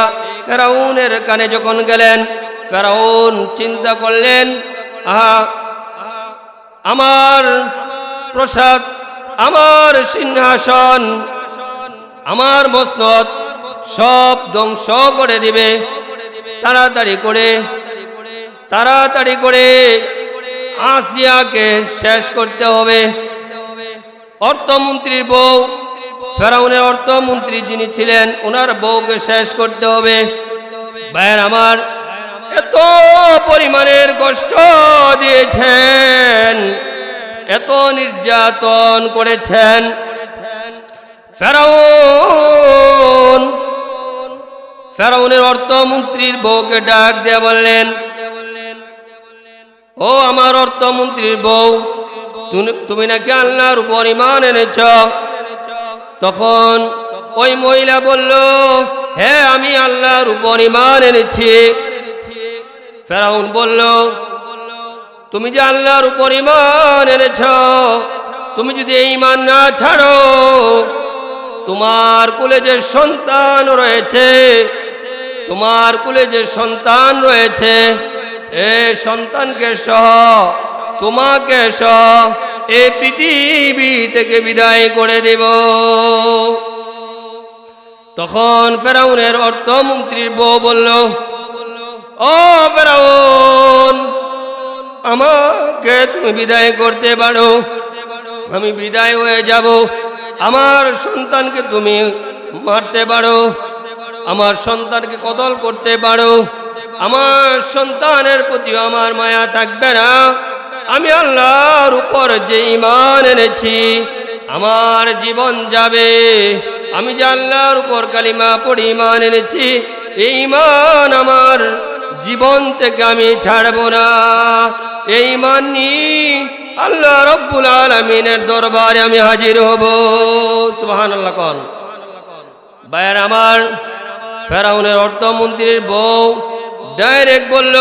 ফেরাউনের কানে যখন গেলেন, ফেরাউন চিন্তা করলেন, আমার প্রসাদ, আমার সিংহাসন, আমার মসনদ সব ধ্বংস করে দিবে। তাড়াতাড়ি করে আসিয়াকে শেষ করতে হবে। অর্থমন্ত্রীর বউ, ফেরাউনের অর্থমন্ত্রী যিনি ছিলেন, ওনার বউকে শেষ করতে হবে। ভাইয়ের আমার, এত পরিমাণের কষ্ট দিয়েছেন, এত নির্যাতন করেছেন। ফেরাউনের অর্থমন্ত্রীর বউকে ডাক দিয়ে বললেন, ও আমার অর্থমন্ত্রীর বউ, তুমি নাকি আল্লাহর উপর ঈমান এনেছ। তখন ওই মহিলা বলল, হ্যাঁ আমি আল্লাহর উপর ঈমান এনেছি। ফেরাউন বলল, তুমি যে আল্লাহর উপর ঈমান এনেছ, তুমি যদি এই ঈমান না ছাড়ো, তোমার কুলে যে সন্তান রয়েছে, এই সন্তানকে সহ তোমাকে সহ এই পৃথিবী থেকে বিদায় করে দেব। তখন ফেরাউনের অর্থমন্ত্রীর বউ বলল, ও ফেরাউন, আমাকে তুমি বিদায় করতে পারো, আমি বিদায় হয়ে যাব। আমার সন্তানকে তুমি মারতে পারো, আমার সন্তানকে কতল করতে পারো, আমার সন্তানের প্রতি আমার মায়া থাকবে না। আমি আল্লাহর উপর যে ঈমান এনেছি, আমার জীবন যাবে। আমি যে আল্লাহর উপর কালিমা পড়ে ঈমান এনেছি, এই ঈমান আমার জীবন থেকে আমি ছাড়ব না। এই ঈমান নিয়ে আল্লাহ রব্বুল আলামিনের দরবারে আমি হাজির হব। সুবহানাল্লাহ কোন। ভাইয়ের আমার, ফেরাউনের অর্থমন্ত্রীর বউ ডাইরেক্ট বলল,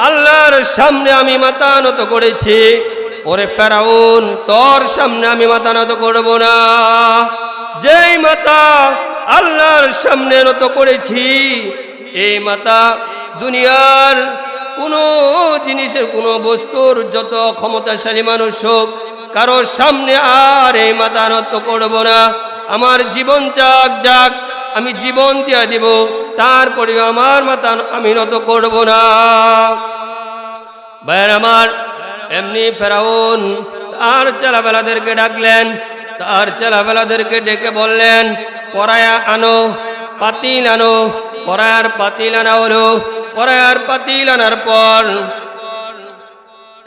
আল্লাহর সামনে আমি মাথা নত করেছি, ওরে ফেরাউন, তোর সামনে আমি মাথা নত করব না। যেই মাথা আল্লাহর সামনে নত করেছি, এই মাথা দুনিয়ার কোনো জিনিসের, কোনো বস্তুর যত ক্ষমতাশালী মানুষ হোক, কারোর সামনে আর এই মাথা নত করব না। আমার জীবন যাক, আমি জীবন দিয়ে দিব, তারপরে আমার মাথা আমি নত করব না। ভাইয়ের আমার, এমনি ফেরাউন তার ছেলেবেলাদেরকে ডাকলেন, তার ছেলেবেলাদেরকে ডেকে বললেন, কড়াইয়া আনো, পাতিল আনো। কড়াইয়ার পাতিল আনা হলো। কড়াইয়ার পাতিল আনার পর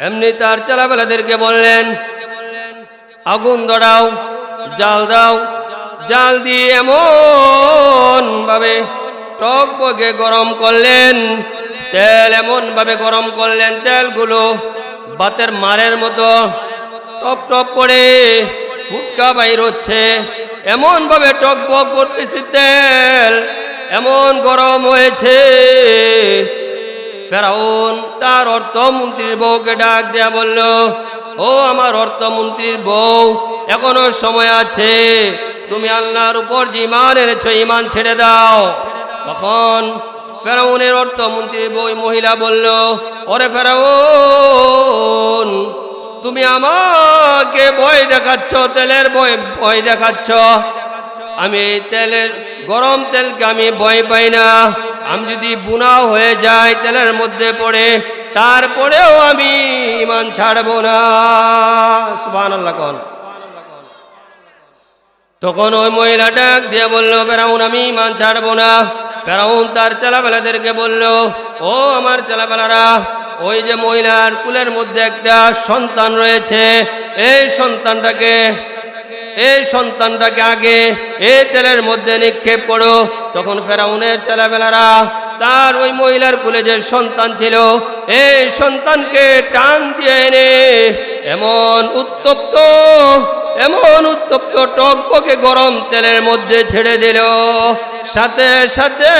এমনি তার ছেলেবেলাদেরকে বললেন, আগুন ধরাও, জাল দাও। জাল দিয়ে এমন ভাবে টকবকে গরম করলেন, তেল এমন ভাবে গরম করলেন, তেলগুলো বাতের মারের মতো টপ টপ করে ফুটকা বাইর হচ্ছে। এমন ভাবে টকবক করতেছে তেল, এমন গরম হয়েছে। ফেরাউন তার অর্থমন্ত্রীর বউকে ডাক দেয়া বলল, ও আমার অর্থমন্ত্রীর বউ, এখনো সময় আছে, তুমি আল্লাহর উপর যে ঈমান এনেছো ঈমান ছেড়ে দাও। তখন ফেরাউনের অর্থমন্ত্রীর বউ মহিলা বলল, ওরে ফেরাউন, তুমি আমাকে ভয় দেখাচ্ছ, তেলের ভয় দেখাচ্ছ। আমি তেলের গরম তেলকে আমি ভয় পাই না। আমি যদি বুনা হয়ে যায় তেলের মধ্যে পড়ে, তারপরেও আমি ঈমান ছাড়বো না। সুবহানাল্লাহ কোন। তখন ওই মহিলা ডাক দিয়ে বলল, ফেরাউন, আমি ঈমান ছাড়বো না। ফেরাউন তার ছেলেবেলাদেরকে বলল, ও আমার ছেলেবেলারা, ওই যে মহিলার কুলের মধ্যে একটা সন্তান রয়েছে, এই সন্তানটাকে আগে এই তেলের মধ্যে নিক্ষেপ করো। তখন ফেরাউনের ছেলেবেলারা তার ওই মহিলার কুলে যে সন্তান ছিল, এই সন্তানকে টান দিয়ে এনে এমন উত্তপ্ত টকবকে গরম তেলের মধ্যে ছেড়ে দিল। সাথে সাথে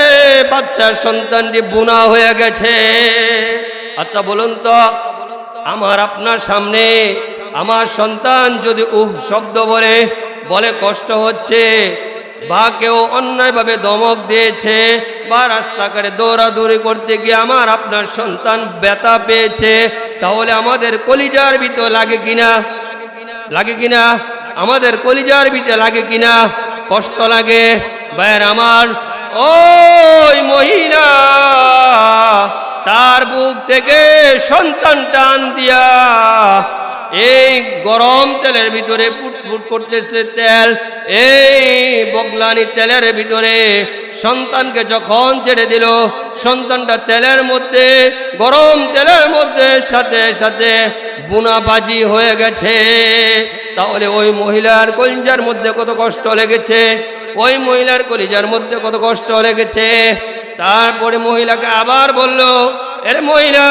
বাচ্চার সন্তানটি বুনা হয়ে গেছে। আচ্ছা বলুন তো, আমার আপনার সামনে আমার সন্তান যদি শব্দ বলে কষ্ট হচ্ছে, বা কেউ অন্যায়ভাবে ধমক দিয়েছে, বা রাস্তাঘাটে দৌড়াদৌড়ি করতে গিয়ে আমার আপনার সন্তান ব্যথা পেয়েছে, তাহলে আমাদের কলিজার ভিতর লাগে কিনা? আমাদের কলিজার ভিতরে লাগে কিনা? কষ্ট লাগে। ভাইয়ের আমার, ওই মহিলা তার বুক থেকে সন্তান টান দিয়া এই গরম তেলের ভিতরে ফুটফুট করতেছে তেল, এই বগলানি তেলের ভিতরে সন্তানকে যখন ছেড়ে দিল, সন্তানটা তেলের মধ্যে, গরম তেলের মধ্যে সাথে সাথে বুনাবাজি হয়ে গেছে। তাহলে ওই মহিলার কলিজার মধ্যে কত কষ্ট লেগেছে, ওই মহিলার কলিজার মধ্যে কত কষ্ট লেগেছে। তারপরে মহিলাকে আবার বলল, এরে মহিলা,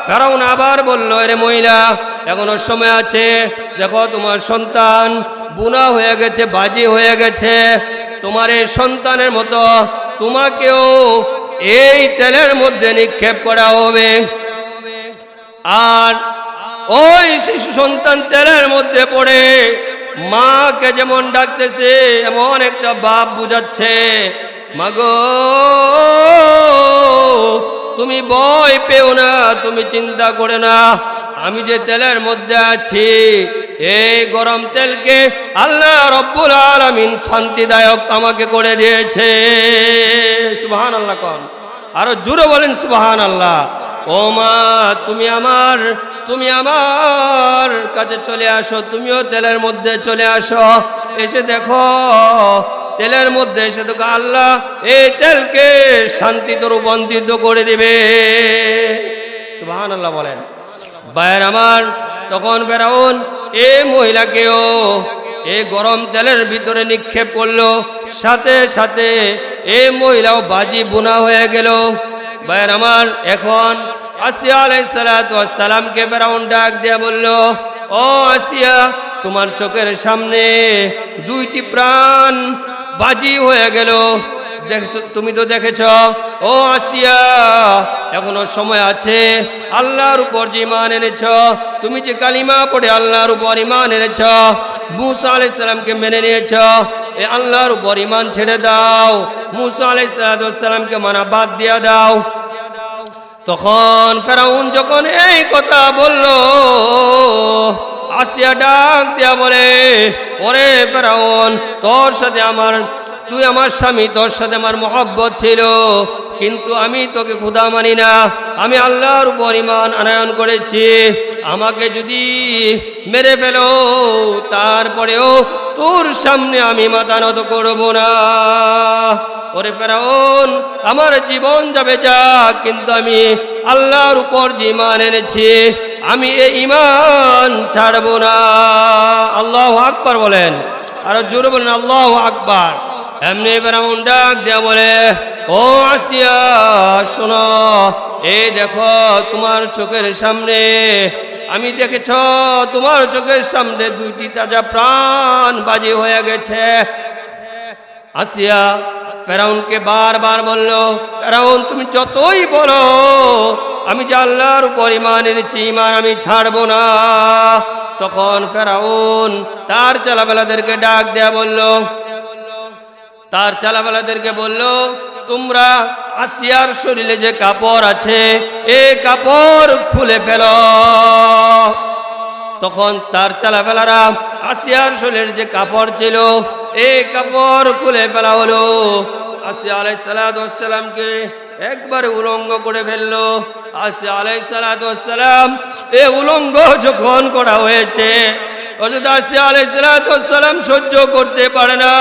ফেরাউন আবার বলল, এরে মহিলা, এখনো সময় আছে, দেখো তোমার সন্তান বুনা হয়ে গেছে, বাজি হয়ে গেছে। তোমার এই সন্তানের মতো তোমাকেও এই তেলের মধ্যে নিক্ষেপ করা হবে। আর ওই শিশু সন্তান তেলের মধ্যে পড়ে মাকে যেমন ডাকতেছে, এমন একটা বাপ বুঝাচ্ছে, মাগো তুমি ভয় পেও না, তুমি চিন্তা করে না, আমি যে তেলের মধ্যে আছি, এই গরম তেলকে আল্লাহ রব্বুল আলামিন শান্তিদায়ক আমাকে করে দিয়েছে। সুবহানাল্লাহ কোন। আরো জোরে বলেন সুবহানাল্লাহ। ও মা, তুমি আমার কাছে চলে আসো, তুমিও তেলের মধ্যে চলে আসো। এসে দেখো তেলের মধ্যে, এসে দেখো আল্লাহ এই তেলকে শান্তিতে রূপান্তরিত করে দিবে। সুবহানাল্লাহ বলেন। ভাইয়ের আমার, তখন ফেরাউন এই মহিলাকেও এই গরম তেলের ভিতরে নিক্ষেপ করলো, সাথে সাথে এই মহিলাও বাজি বুনা হয়ে গেল। ভাইয়ের আমার, এখন আসিয়া আলাইহিস সালাতু ওয়াস সালামকে ফেরাউন ডাক দিয়ে বলল, ও আসিয়া, তোমার চোখের সামনে দুইটি প্রাণ বাজি হয়ে গেল, দেখছো, তুমি তো দেখেছ। ও আসিয়া, এখনো সময় আছে, আল্লাহর উপর যে ঈমান এনেছ, তুমি যে কালিমা পড়ে আল্লাহর উপর ঈমান এনেছ, মুসা আলাইহিস সালামকে মেনে নিয়েছ, এই আল্লাহর উপর ঈমান ছেড়ে দাও, মুসা আলাইহিস সালামকে মানা বাদ দিয়া দাও। তখন ফেরাউন যখন এই কথা বলল, আসিয়া ডাক দিয়া বলে, ওরে ফেরাউন, তোর সাথে তুই আমার স্বামী, তোর সাথে আমার মহব্বত ছিল, কিন্তু আমি তোকে খোদা মানি না, আমি আল্লাহর উপর ঈমান আনয়ন করেছি। আমাকে যদি মেরে ফেলো তারপরেও তোর সামনে আমি মাথা নত করব না। ওরে ফেরাউন, আমার জীবন যাবে যাক, কিন্তু আমি আল্লাহর উপর যে ঈমান এনেছি আমি এই ঈমান ছাড়ব না। আল্লাহু আকবার বলেন, আর জোরে বলেন আল্লাহু আকবার। এমনি ফেরাউন ডাক দেয়া বলে, ও আসিয়া শোনো, এই দেখো তোমার চোখের সামনে আমি দেখেছ, তোমার চোখের সামনে দুইটি তাজা প্রাণ বাজি হয়ে গেছে। আসিয়া ফেরাউনকে বারবার বলল, ফেরাউন তুমি যতই বলো আমি যে আল্লাহর উপর ঈমান এনেছি, ঈমান আমি ছাড়বো না। তখন ফেরাউন তার চালাবেলাদেরকে ডাক দেয়া বলল, তার চালাবেলাদেরকে বলল, তোমরা আসিয়ার শরীরে যে কাপড় আছে এই কাপড় খুলে ফেলো। তখন তার চালাবেলারা আসিয়ার শরীরের যে কাপড় ছিল এই কাপড় খুলে ফেলা হলো। আসিয়া আলাইহিস সালাতু ওয়াস সালামকে একবারে উলঙ্গ করে ফেললো। আসিয়া আলাইহিস সালাতু ওয়াস সালাম এ উলঙ্গ যখন করা হয়েছে, হযরত আসিয়া আলাইহিস সালাতু ওয়াস সালাম সহ্য করতে পারে না,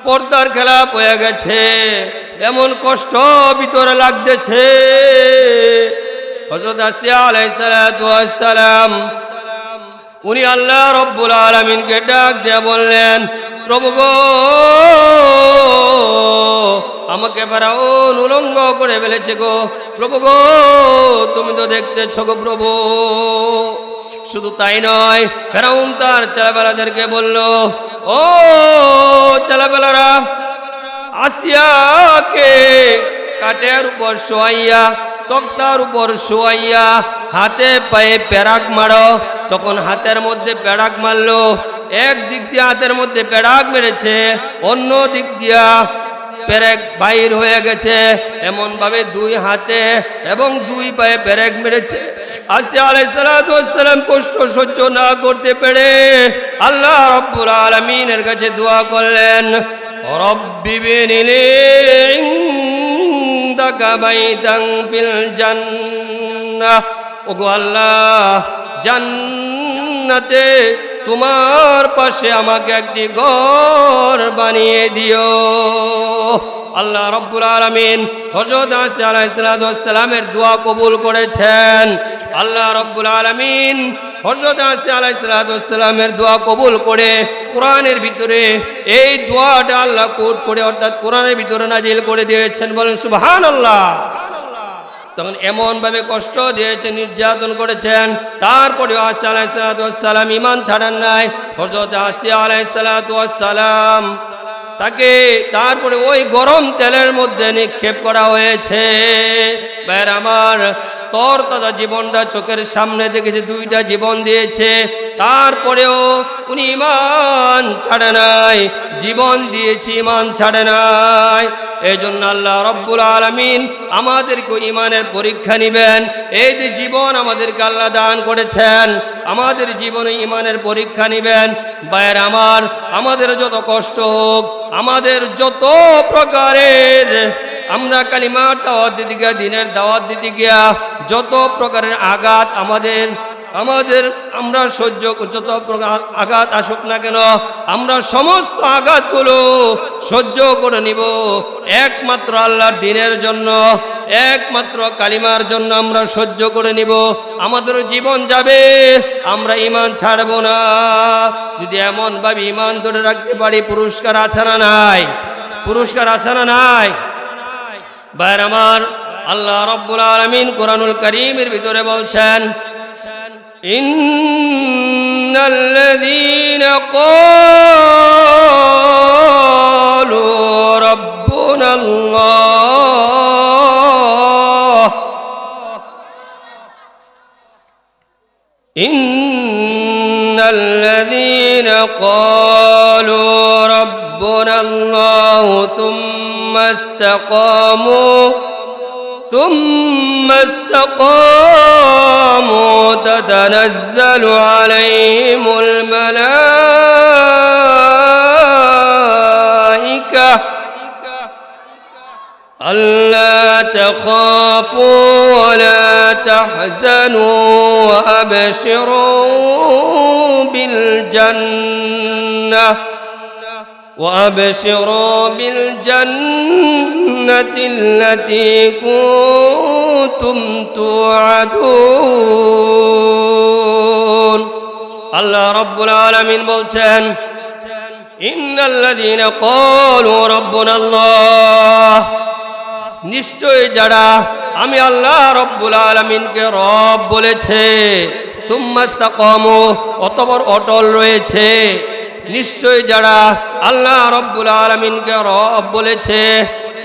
পর্দার খেলাপ হয়ে গেছে, এমন কষ্ট ভিতরে লাগতেছে। হযরত আসিয়া আলাইহিস সালাতু ওয়াস সালাম উনি আল্লাহ রব্বুল আলামিনকে ডাক দিয়ে বললেন, প্রভু গো, আমাকে ফেরাউন উলঙ্গ করে ফেলেছে গো, প্রভু গো তুমি তো দেখতেছো গো প্রভু। শুধু তাই নয়, ফেরাউন তার ছেলেবেলাদেরকে বলল, ও ছেলেবেলারা, আসিয়াকে কাঠের উপর শোয়াইয়া, তক্তার উপর শোয়াইয়া হাতে পায়ে পেরাক মারো। তখন হাতের মধ্যে পেরাক মারলো, এক দিক দিয়ে হাতের মধ্যে পেরাক মেরেছে, অন্য দিক দিয়া পেরেক বাইর হয়ে গেছে, এমন ভাবে দুই হাতে এবং দুই পায়ে পেরেক মেরেছে। আসিয়া আলাইহিস সালাতু ওয়াস সালাম কষ্ট সহ্য না করতে পেরে আল্লাহ রাব্বুল আলামিনের কাছে দোয়া করলেন, রব্বি বিনিলি ইনদাকা বাইতান ফিল জান্নাহ, ওগো আল্লাহ জান্নাতে তোমার পাশে আমাকে একটি ঘর বানিয়ে দিও। আল্লাহ রাব্বুল আলামিন হযরত আসিয়া আলাইহিস সালাতু ওয়াস সালামের দোয়া কবুল করেছেন। আল্লাহ রাব্বুল আলামিন হযরত আসিয়া আলাইহিস সালাতু ওয়াস সালামের দোয়া কবুল করে কোরআনের ভিতরে এই দোয়াটা আল্লাহ কোট করে, অর্থাৎ কোরআনের ভিতরে নাজিল করে দিয়েছেন। বলেন সুবহানাল্লাহ। তখন এমন ভাবে কষ্ট দিয়েছেন, নির্যাতন করেছেন, তারপরেও আসিয়া আলাইহিস সালাতু ওয়াস সালাম ঈমান ছাড়েন নাই। হযরত আসিয়া আলাইহিস সালাতু ওয়াস সালাম তাকে তারপরে ওই গরম তেলের মধ্যে নিক্ষেপ করা হয়েছে। ভাইরা আমার, তোর তাজা জীবনটা চোখের সামনে দেখেছে, দুইটা জীবন দিয়েছে, তারপরেও উনি ঈমান ছাড়ে নাই, জীবন দিয়েছি ঈমান ছাড়ে নাই। এই জন্য আল্লাহ রাব্বুল আলামিন আমাদেরকে ঈমানের পরীক্ষা নিবেন। এই যে জীবন আমাদেরকে আল্লাহ দান করেছেন, আমাদের জীবনে ঈমানের পরীক্ষা নিবেন। ভাইরা আমার, আমাদের যত কষ্ট হোক, আমাদের যত প্রকারের আমরা কালিমার দাওয়াত দিতে গিয়া, দিনের দাওয়াত দিতে গিয়া যত প্রকারের আঘাত আমরা সহ্য, যত প্রকার আঘাত আসুক না কেন, আমরা সমস্ত আঘাতগুলো সহ্য করে নিব একমাত্র আল্লাহর দ্বীনের জন্য, একমাত্র কালিমার জন্য আমরা সহ্য করে নিব। আমাদের জীবন যাবে, আমরা ঈমান ছাড়ব না। যদি এমন ভাবে ঈমান ধরে রাখতে পারি, পুরস্কার আছে না নাই? পুরস্কার আছে না নাই? ভাইরা আমার, আল্লাহ রাব্বুল আলামিন কোরআনুল কারীমের ভিতরে বলছেন, ইন্নাল্লাযীনা ক্বালু রাব্বুনাল্লাহ, ইন্নাল্লাযীনা ক্বালু রাব্বুনাল্লাহু থুম্মা استقاموا تتنزل عليهم الملائكة ألا تخافوا ولا تحزنوا وأبشروا بالجنة التي كنتم توعدون আল্লাহ রাব্বুল আলামিন বলছেন ইন্নাল্লাযীনা ক্বালু রাব্বুনাল্লাহ নিশ্চয় যারা আমি আল্লাহ রাব্বুল আলামিনকে রব বলেছে সুম্মাস্তাকামু অতঃপর অটল রয়েছে নিশ্চয় যারা আল্লাহ রাব্বুল আলামিনকে রব বলেছে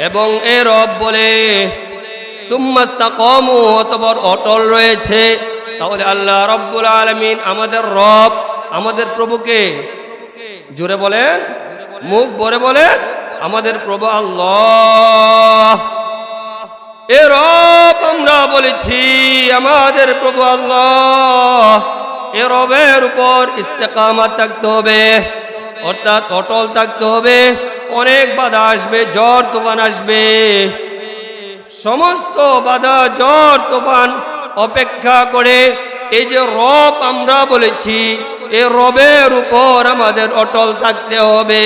এবং এ রব বলে সুম্মাস্তাকামু অতঃপর অটল রয়েছে তাহলে আল্লাহ রাব্বুল আলামিন আমাদের রব আমাদের প্রভুকে জোরে বলেন মুখ ভরে বলেন আমাদের প্রভু আল্লাহ এ রব আমরা বলেছি আমাদের প্রভু আল্লাহ এ রবের উপর ইস্তেকামত থাকতে হবে অর্থাৎ অটল থাকতে হবে অনেক বাধা আসবে ঝড় তুফান আসবে সমস্ত বাধা ঝড় তুফান অপেক্ষা করে এই যে রব আমরা বলেছি এই রবের উপর আমাদের অটল থাকতে হবে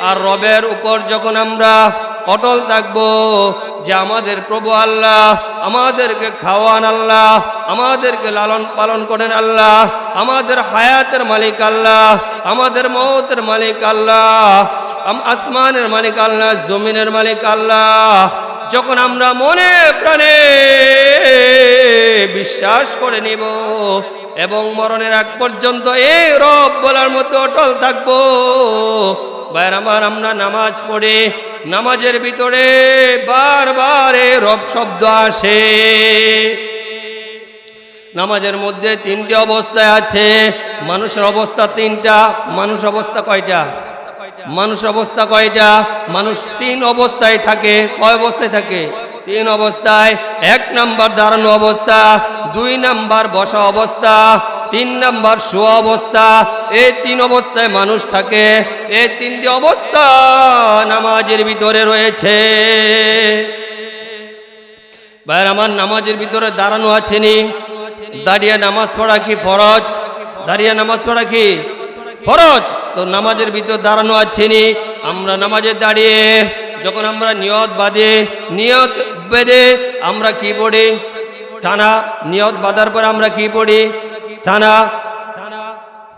আর রবের উপর যখন আমরা অটল থাকবো যে আমাদের প্রভু আল্লাহ আমাদেরকে খাওয়ান আল্লাহ আমাদেরকে লালন পালন করেন আল্লাহ আমাদের হায়াতের মালিক আল্লাহ আমাদের মওতের মালিক আল্লাহ আসমানের মালিক আল্লাহ জমিনের মালিক আল্লাহ যখন আমরা মনে প্রাণে বিশ্বাস করে নিব এবং মরণের আগ পর্যন্ত এই রব বলার মতো অটল থাকবো ভাইয়ের আমার আমরা নামাজ পড়ে নামাজের ভিতরে বারবার রব শব্দ আসে নামাজের মধ্যে তিনটি অবস্থায় আছে মানুষের অবস্থা তিনটা মানুষ অবস্থা কয়টা মানুষ অবস্থা কয়টা মানুষ তিন অবস্থায় থাকে কয় অবস্থায় থাকে তিন অবস্থায় এক নাম্বার দাঁড়ানো অবস্থা দুই নাম্বার বসা অবস্থা তিন নাম্বার শোয়া অবস্থা এই তিন অবস্থায় মানুষ থাকে এই তিনটি অবস্থা নামাজের ভিতরে রয়েছে ভাইয়ের আমার নামাজের ভিতরে দাঁড়ানো আছেনি দাঁড়িয়ে নামাজ পড়া কি ফরজ দাঁড়িয়ে নামাজ পড়া কি ফরজ তো নামাজের ভিতর দাঁড়ানো আছেনি আমরা নামাজে দাঁড়িয়ে যখন আমরা নিয়ত বেঁধে আমরা কি পড়ি সানা নিয়ত বাঁধার পর আমরা কি পড়ি সানা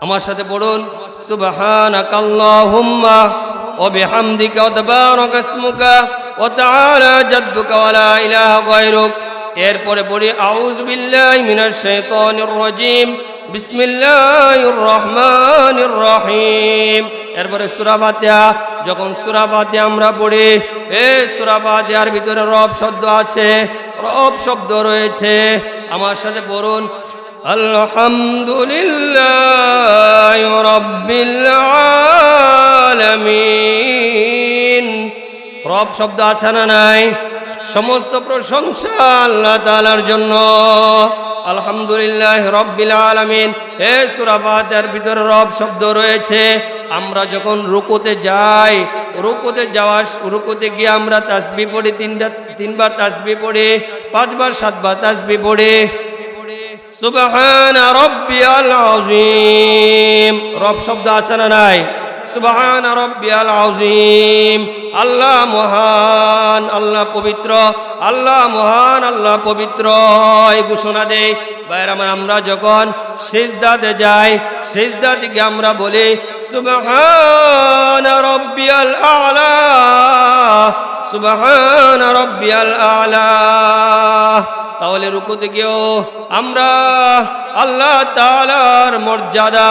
আমার সাথে পড়ুন সুবহানাকাল্লাহুম্মা ওয়া বিহামদিকা ওয়া তাবারাকা ইসমুকা ওয়া তাআলা জাদ্দুকা ওয়া লা ইলাহা গায়রুক এরপরে পড়ি আউযু বিল্লাহি মিনাশ শাইতানির রাজীম বিসমিল্লাহির রহমানির রহিম এরপরে সূরা ফাতিহা যখন সূরা ফাতিহা আমরা পড়ি এই সূরা ফাতিহার ভিতরে রব শব্দ আছে রব শব্দ রয়েছে আমার সাথে পড়ুন আলহামদুলিল্লাহি রাব্বিল আলামিন রব শব্দ আছে না নাই সমস্ত প্রশংসা আল্লাহ তাআলার জন্য আলহামদুলিল্লাহ রাব্বিল আলামিন এই সূরা ফাতিহার ভিতরে রব শব্দ রয়েছে আমরা যখন রুকুতে যাই রুকুতে গিয়ে আমরা তাসবিহ পড়ি তিনবার তাসবিহ পড়ি পাঁচবার সাতবার তাসবিহ পড়ি সুবহানা রাব্বিয়াল আযীম রব শব্দ আছে না নাই সুবহানা রাব্বিয়াল আযীম আল্লাহ মহান আল্লাহ পবিত্র আল্লাহ মহান আল্লাহ পবিত্র এই ঘোষণা দেই ভাইয়ের আমার আমরা যখন সিজদাতে যাই সিজদা থেকে আমরা বলি সুবহানা রাব্বিয়াল আ'লা সুবহানা রাব্বিয়াল আ'লা তাহলে রুকুতে গিয়েও আমরা আল্লাহ তাআলার মর্যাদা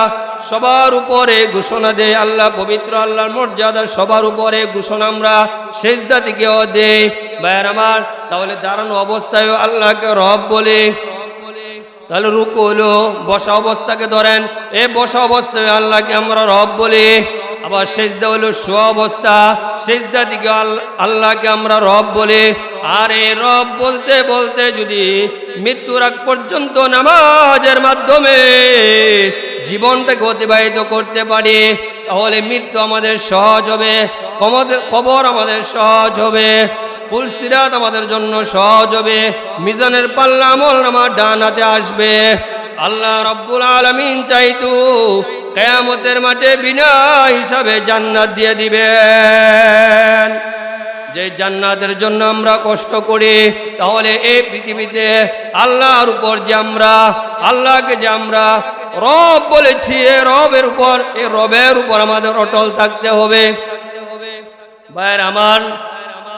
সবার উপরে ঘোষণা দেই আল্লাহ পবিত্র আল্লাহর মর্যাদা সবার উপরে ঘোষণা আমরা সিজদা থেকেও দেই ভাইয়ের আমার তাহলে দাঁড়ানো অবস্থায় আল্লাহকে রব বলে তাহলে রুকু হলো বসা অবস্থাকে ধরেন এই বসা অবস্থায় আল্লাহকে আমরা রব বলি আবার সিজদা হলো শোয়া অবস্থা সিজদা থেকে আল্লাহকে আমরা রব বলি আর এই রব বলতে বলতে যদি মৃত্যুর আগ পর্যন্ত নামাজের মাধ্যমে জীবনটাকে অতিবাহিত করতে পারি তাহলে মৃত্যু আমাদের সহজ হবে কবর আমাদের সহজ হবে ফুলসিরাত আমাদের জন্য সহজ হবে, মিজানের পাল্লা আমলনামা ডান হাতে আসবে। আল্লাহ রাব্বুল আলামিন চাইতো কিয়ামতের মাঠে বিনা হিসাবে জান্নাত দিয়ে দিবেন। যে জান্নাতের জন্য আমরা কষ্ট করি, তাহলে এই পৃথিবীতে আল্লাহর উপর যে আমরা আল্লাহকে যে আমরা রব বলেছি, এই রবের উপর আমাদের অটল থাকতে হবে। ভাইয়ের আমার,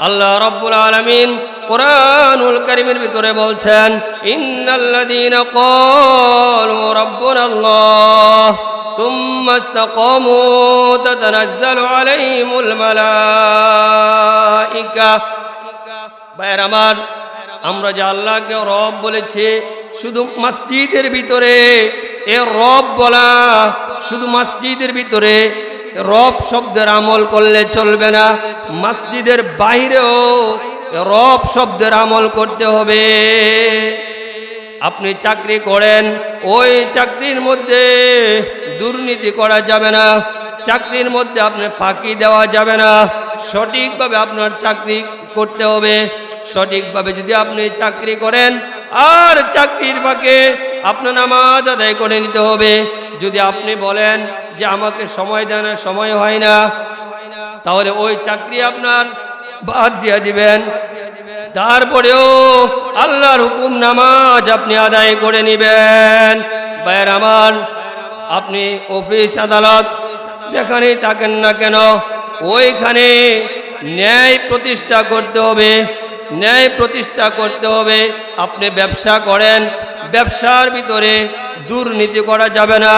আল্লাহ রাব্বুল আলামিন কুরআনুল কারীমের ভিতরে বলছেন, ইন্নাল্লাযীনা ক্বালু রাব্বুনাল্লাহ সুম্মা ইসতাকামু তাতানাজ্জালু আলাইহিমুল মালায়েকা। ভাইয়ের আমার, আমরা যে আল্লাহকে রব বলেছি, শুধু মসজিদের ভিতরে এ রব বলা, শুধু মসজিদের ভিতরে রব শব্দের আমল করলে চলবে না, মসজিদের বাইরেও রব শব্দের আমল করতে হবে। আপনি চাকরি করেন, ওই চাকরির মধ্যে দুর্নীতি করা যাবে না, চাকরির মধ্যে আপনার ফাঁকি দেওয়া যাবে না। সঠিকভাবে আপনার চাকরি করতে হবে। সঠিকভাবে যদি আপনি চাকরি করেন আর চাকরির ফাঁকে আপনার নামাজ আদায় করে নিতে হবে। যদি আপনি বলেন যে আমাকে সময় দেয় না, সময় হয় না, তাহলে ওই চাকরি আপনার বাদ দিয়ে দিবেন। তারপরেও আল্লাহর হুকুম নামাজ আপনি আদায় করে নিবেন। ভাইয়ের আমার, আপনি অফিস আদালত যেখানেই থাকেন না কেন, ওইখানে ন্যায় প্রতিষ্ঠা করতে হবে, ন্যায় প্রতিষ্ঠা করতে হবে। আপনি ব্যবসা করেন, ব্যবসার ভিতরে দুর্নীতি করা যাবে না,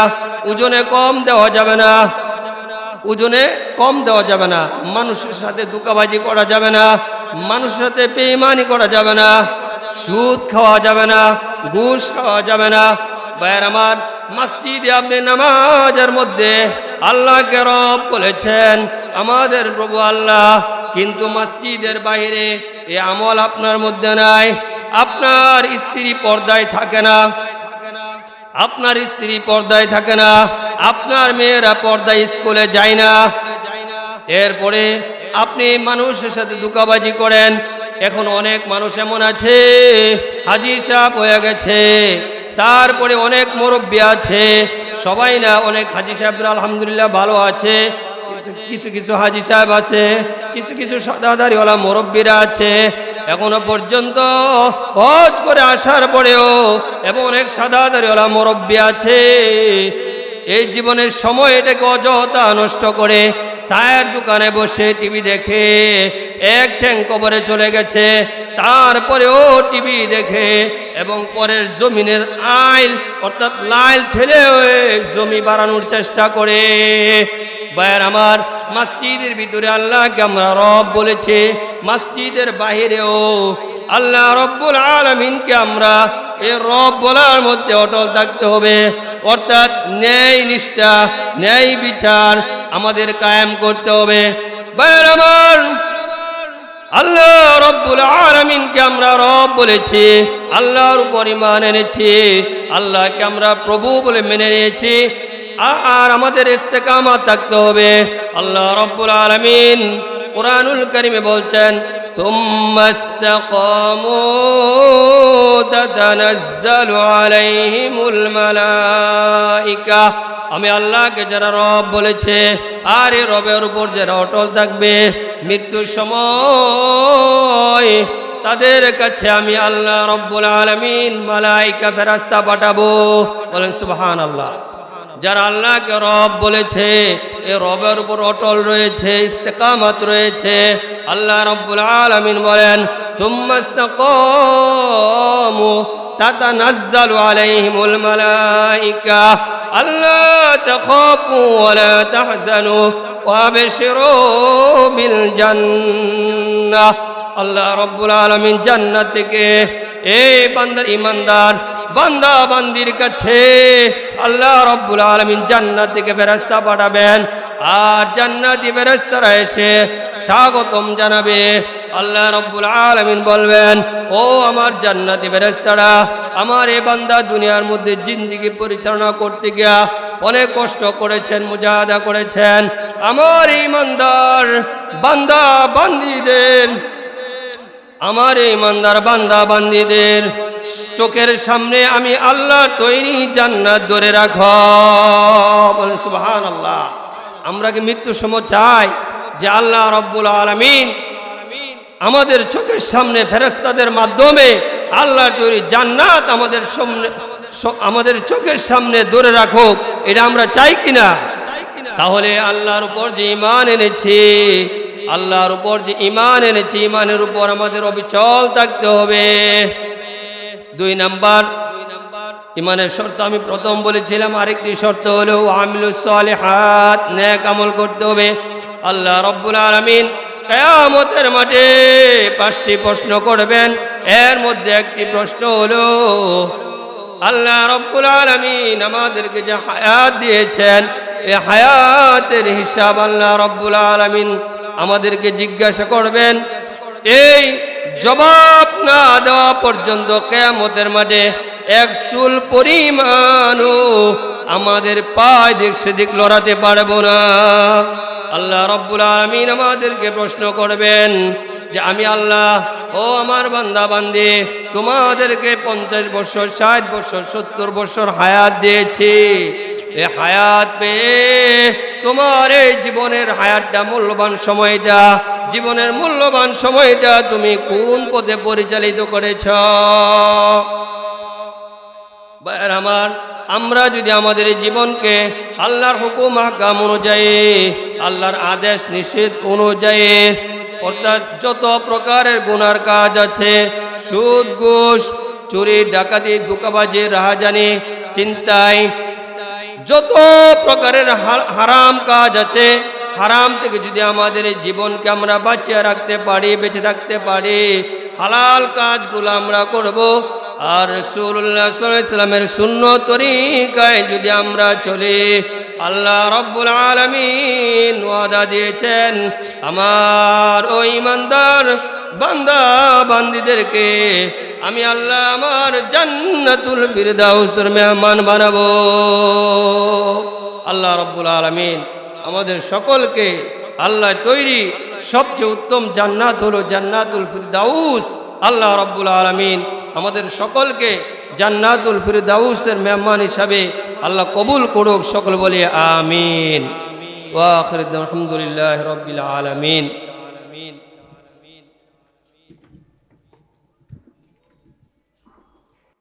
ওজনে কম দেওয়া যাবে না, ওজনে কম দেওয়া যাবে না, মানুষের সাথে ধোঁকাবাজি করা যাবে না, মানুষের সাথে বেঈমানি করা যাবে না, সুদ খাওয়া যাবে না, ঘুষ খাওয়া যাবে না। ভাইয়ের আমার, মসজিদে আপনি নামাজের মধ্যে আল্লাহকে রব বলেছেন, আমাদের প্রভু আল্লাহ, কিন্তু মসজিদের বাইরে এই আমল আপনার মধ্যে নাই। আপনার স্ত্রী পর্দায় থাকে না, আপনার স্ত্রী পর্দায় থাকে না, আপনার মেয়েরা পর্দায় স্কুলে যায় না। এরপরে আপনি মানুষের সাথে ধোঁকাবাজি করেন। এখন অনেক মানুষ এমন আছে, হাজী সাহেব হয়ে গেছে, তারপরে অনেক মুরব্বী আছে, সবাই না, অনেক হাজী সাহেবরা আলহামদুলিল্লাহ ভালো আছে, কিছু কিছু হাজী সাহেব আছে, কিছু কিছু সাদাদারিওয়ালা মুরব্বীরা আছে, এখনো পর্যন্ত হজ করে আসার পরেও এবং অনেক সাদাদারিওয়ালা মুরব্বী আছে, এই জীবনের সময় এটাকে অযথা নষ্ট করে চায়ের দোকানে বসে টিভি দেখে এক ঠ্যাং কবরে চলে গেছে, তারপরেও টিভি দেখে এবং পরের জমিনের আইল অর্থাৎ লাইল ঠেলে জমি বাড়ানোর চেষ্টা করে। ভাইয়ের আমার, মসজিদের ভিতরে আল্লাহকে আমরা রব বলেছি, মসজিদের বাহিরেও আল্লাহ রব্বুল আলামিনকে আমরা এই রব বলার মধ্যে অটল থাকতে হবে। অর্থাৎ ন্যায় নিষ্ঠা, ন্যায় বিচার আমাদের কায়েম করতে হবে। ভাইয়ের আমার, আল্লাহ রব্বুল আলামিনকে আমরা রব বলেছি, আল্লাহর উপর ঈমান এনেছি, আল্লাহকে আমরা প্রভু বলে মেনে নিয়েছি, আর আমাদের ইস্তেকামত থাকতে হবে। আল্লাহ রব্বুল আলামিন কুরআনুল কারীমে বলছেন, সুম্মা ইসতাকামু তাতানাজ্জালু আলাইহিমুল মালায়েকা। আমি আল্লাহকে যারা রব বলেছে আর এই রবের উপর যারা অটল থাকবে, মৃত্যুর সময় তাদের কাছে আমি আল্লাহ রব্বুল আলামিন মালায়েকা ফেরেশতা পাঠাবো। বলেন সুবহানাল্লাহ। যারা আল্লাহকে রব বলেছে, এই রবের উপর অটল রয়েছে, ইস্তেকামত রয়েছে, আল্লাহ রব্বুল আলামিন বলেন, সুম্মা ইসতাকামু তাতানাজ্জালু আলাইহিমুল মালায়েকা আল্লা তাখাফু ওয়া লা তাহজানু ওয়া আবশিরু বিল জান্নাহ। আল্লাহ রব্বুল আলামিন জান্নাত থেকে এই বান্দার ইমানদার বান্দা বান্দির কাছে আল্লাহ রব্বুল আলামিন জান্নাত থেকে ফেরেশতা পাঠাবেন, আর জান্নাতি ফেরেশতারা এসে স্বাগতম জানাবে। আল্লাহ রব্বুল আলামিন বলবেন, ও আমার জান্নাতি ফেরেশতারা, আমার এই বান্দা দুনিয়ার মধ্যে জিন্দেগি পরিচালনা করতে গিয়া অনেক কষ্ট করেছেন, মুজাহাদা করেছেন, আমার ইমানদার বান্দা বান্দীদের আমার এই ইমানদার বান্দা বান্দীদের চোখের সামনে আমি আল্লাহ তৈরি জান্নাত ধরে রাখো। বলেন সুবহানাল্লাহ। আমরা কি মৃত্যুর সময় চাই যে আল্লাহ রাব্বুল আলামিন আমাদের চোখের সামনে ফেরেশতাদের মাধ্যমে আল্লাহ তৈরি জান্নাত আমাদের চোখের সামনে ধরে রাখুক? এটা আমরা চাই কিনা? তাহলে আল্লাহর উপর যে ঈমান এনেছি, আল্লাহর উপর যে ঈমান এনেছি, ঈমানের উপর আমাদের অবিচল থাকতে হবে। 2 নাম্বার ঈমানের শর্ত আমি প্রথম বলেছিলাম, আরেকটি শর্ত হলো আমিলুস সালিহাত, নেক আমল করতে হবে। আল্লাহ রাব্বুল আলামিন কিয়ামতের মাঠে 5টি প্রশ্ন করবেন। এর মধ্যে একটি প্রশ্ন হলো আল্লাহ রাব্বুল আলামিন আমাদেরকে যে হায়াত দিয়েছেন, এই হায়াতের হিসাব আল্লাহ রাব্বুল আলামিন আমাদেরকে জিজ্ঞাসা করবেন। এই জবাব না দেওয়া পর্যন্ত কিয়ামতের মাঠে এক চুল পরিমাণও আমাদের পায়ে দিক সেদিক লড়াতে পারবো না। আল্লাহ রাব্বুল আলামিন আমাদেরকে প্রশ্ন করবেন যে আমি আল্লাহ, ও আমার বান্দা বান্দি, তোমাদেরকে 50 বছর, 60 বছর, 70 বছর হায়াত দিয়েছি। এই হায়াত পেয়ে তোমার এই জীবনের হায়াতটা, মূল্যবান সময়টা, জীবনের মূল্যবান সময়টা তুমি কোন পথে পরিচালিত করেছ? ভাইয়ের আমার, আমরা যদি আমাদের এই জীবনকে আল্লাহর হুকুম আহকাম অনুযায়ী, আল্লাহর আদেশ নিষেধ অনুযায়ী, অর্থাৎ যত প্রকারের গুনার কাজ আছে, সুদ, ঘুষ, চুরি, ডাকাতি, ধোঁকাবাজি, রাহাজানি, ছিনতাই, যত প্রকারের হারাম কাজ আছে, হারাম থেকে যদি আমাদের এই জীবনকে আমরা বাঁচিয়ে রাখতে পারি, বেঁচে থাকতে পারি, হালাল কাজগুলো আমরা করব, আর রাসূলুল্লাহ সাল্লাল্লাহু আলাইহি ওয়াসাল্লামের সুন্নত তরিকায় যদি আমরা চলি, আল্লাহ রাব্বুল আলামিন ওয়াদা দিয়েছেন আমার ওই ইমানদার বান্দা বান্দীদেরকে আমি আল্লাহ আমার জান্নাতুল ফিরদাউসের মেহমান বানাবো। আল্লাহ রাব্বুল আলামিন আমাদের সকলকে আল্লাহ তৈরি সবচেয়ে উত্তম জান্নাত হলো জান্নাতুল ফিরদাউস। আল্লাহ রাব্বুল আলামিন আমাদের সকলকে জান্নাতুল ফিরদাউসের মেহমান হিসাবে আল্লাহ কবুল করুক। সকল বলি আমিন। ওয়া আখিরু দাওয়ানা আলহামদুলিল্লাহি রাব্বিল আলামিন।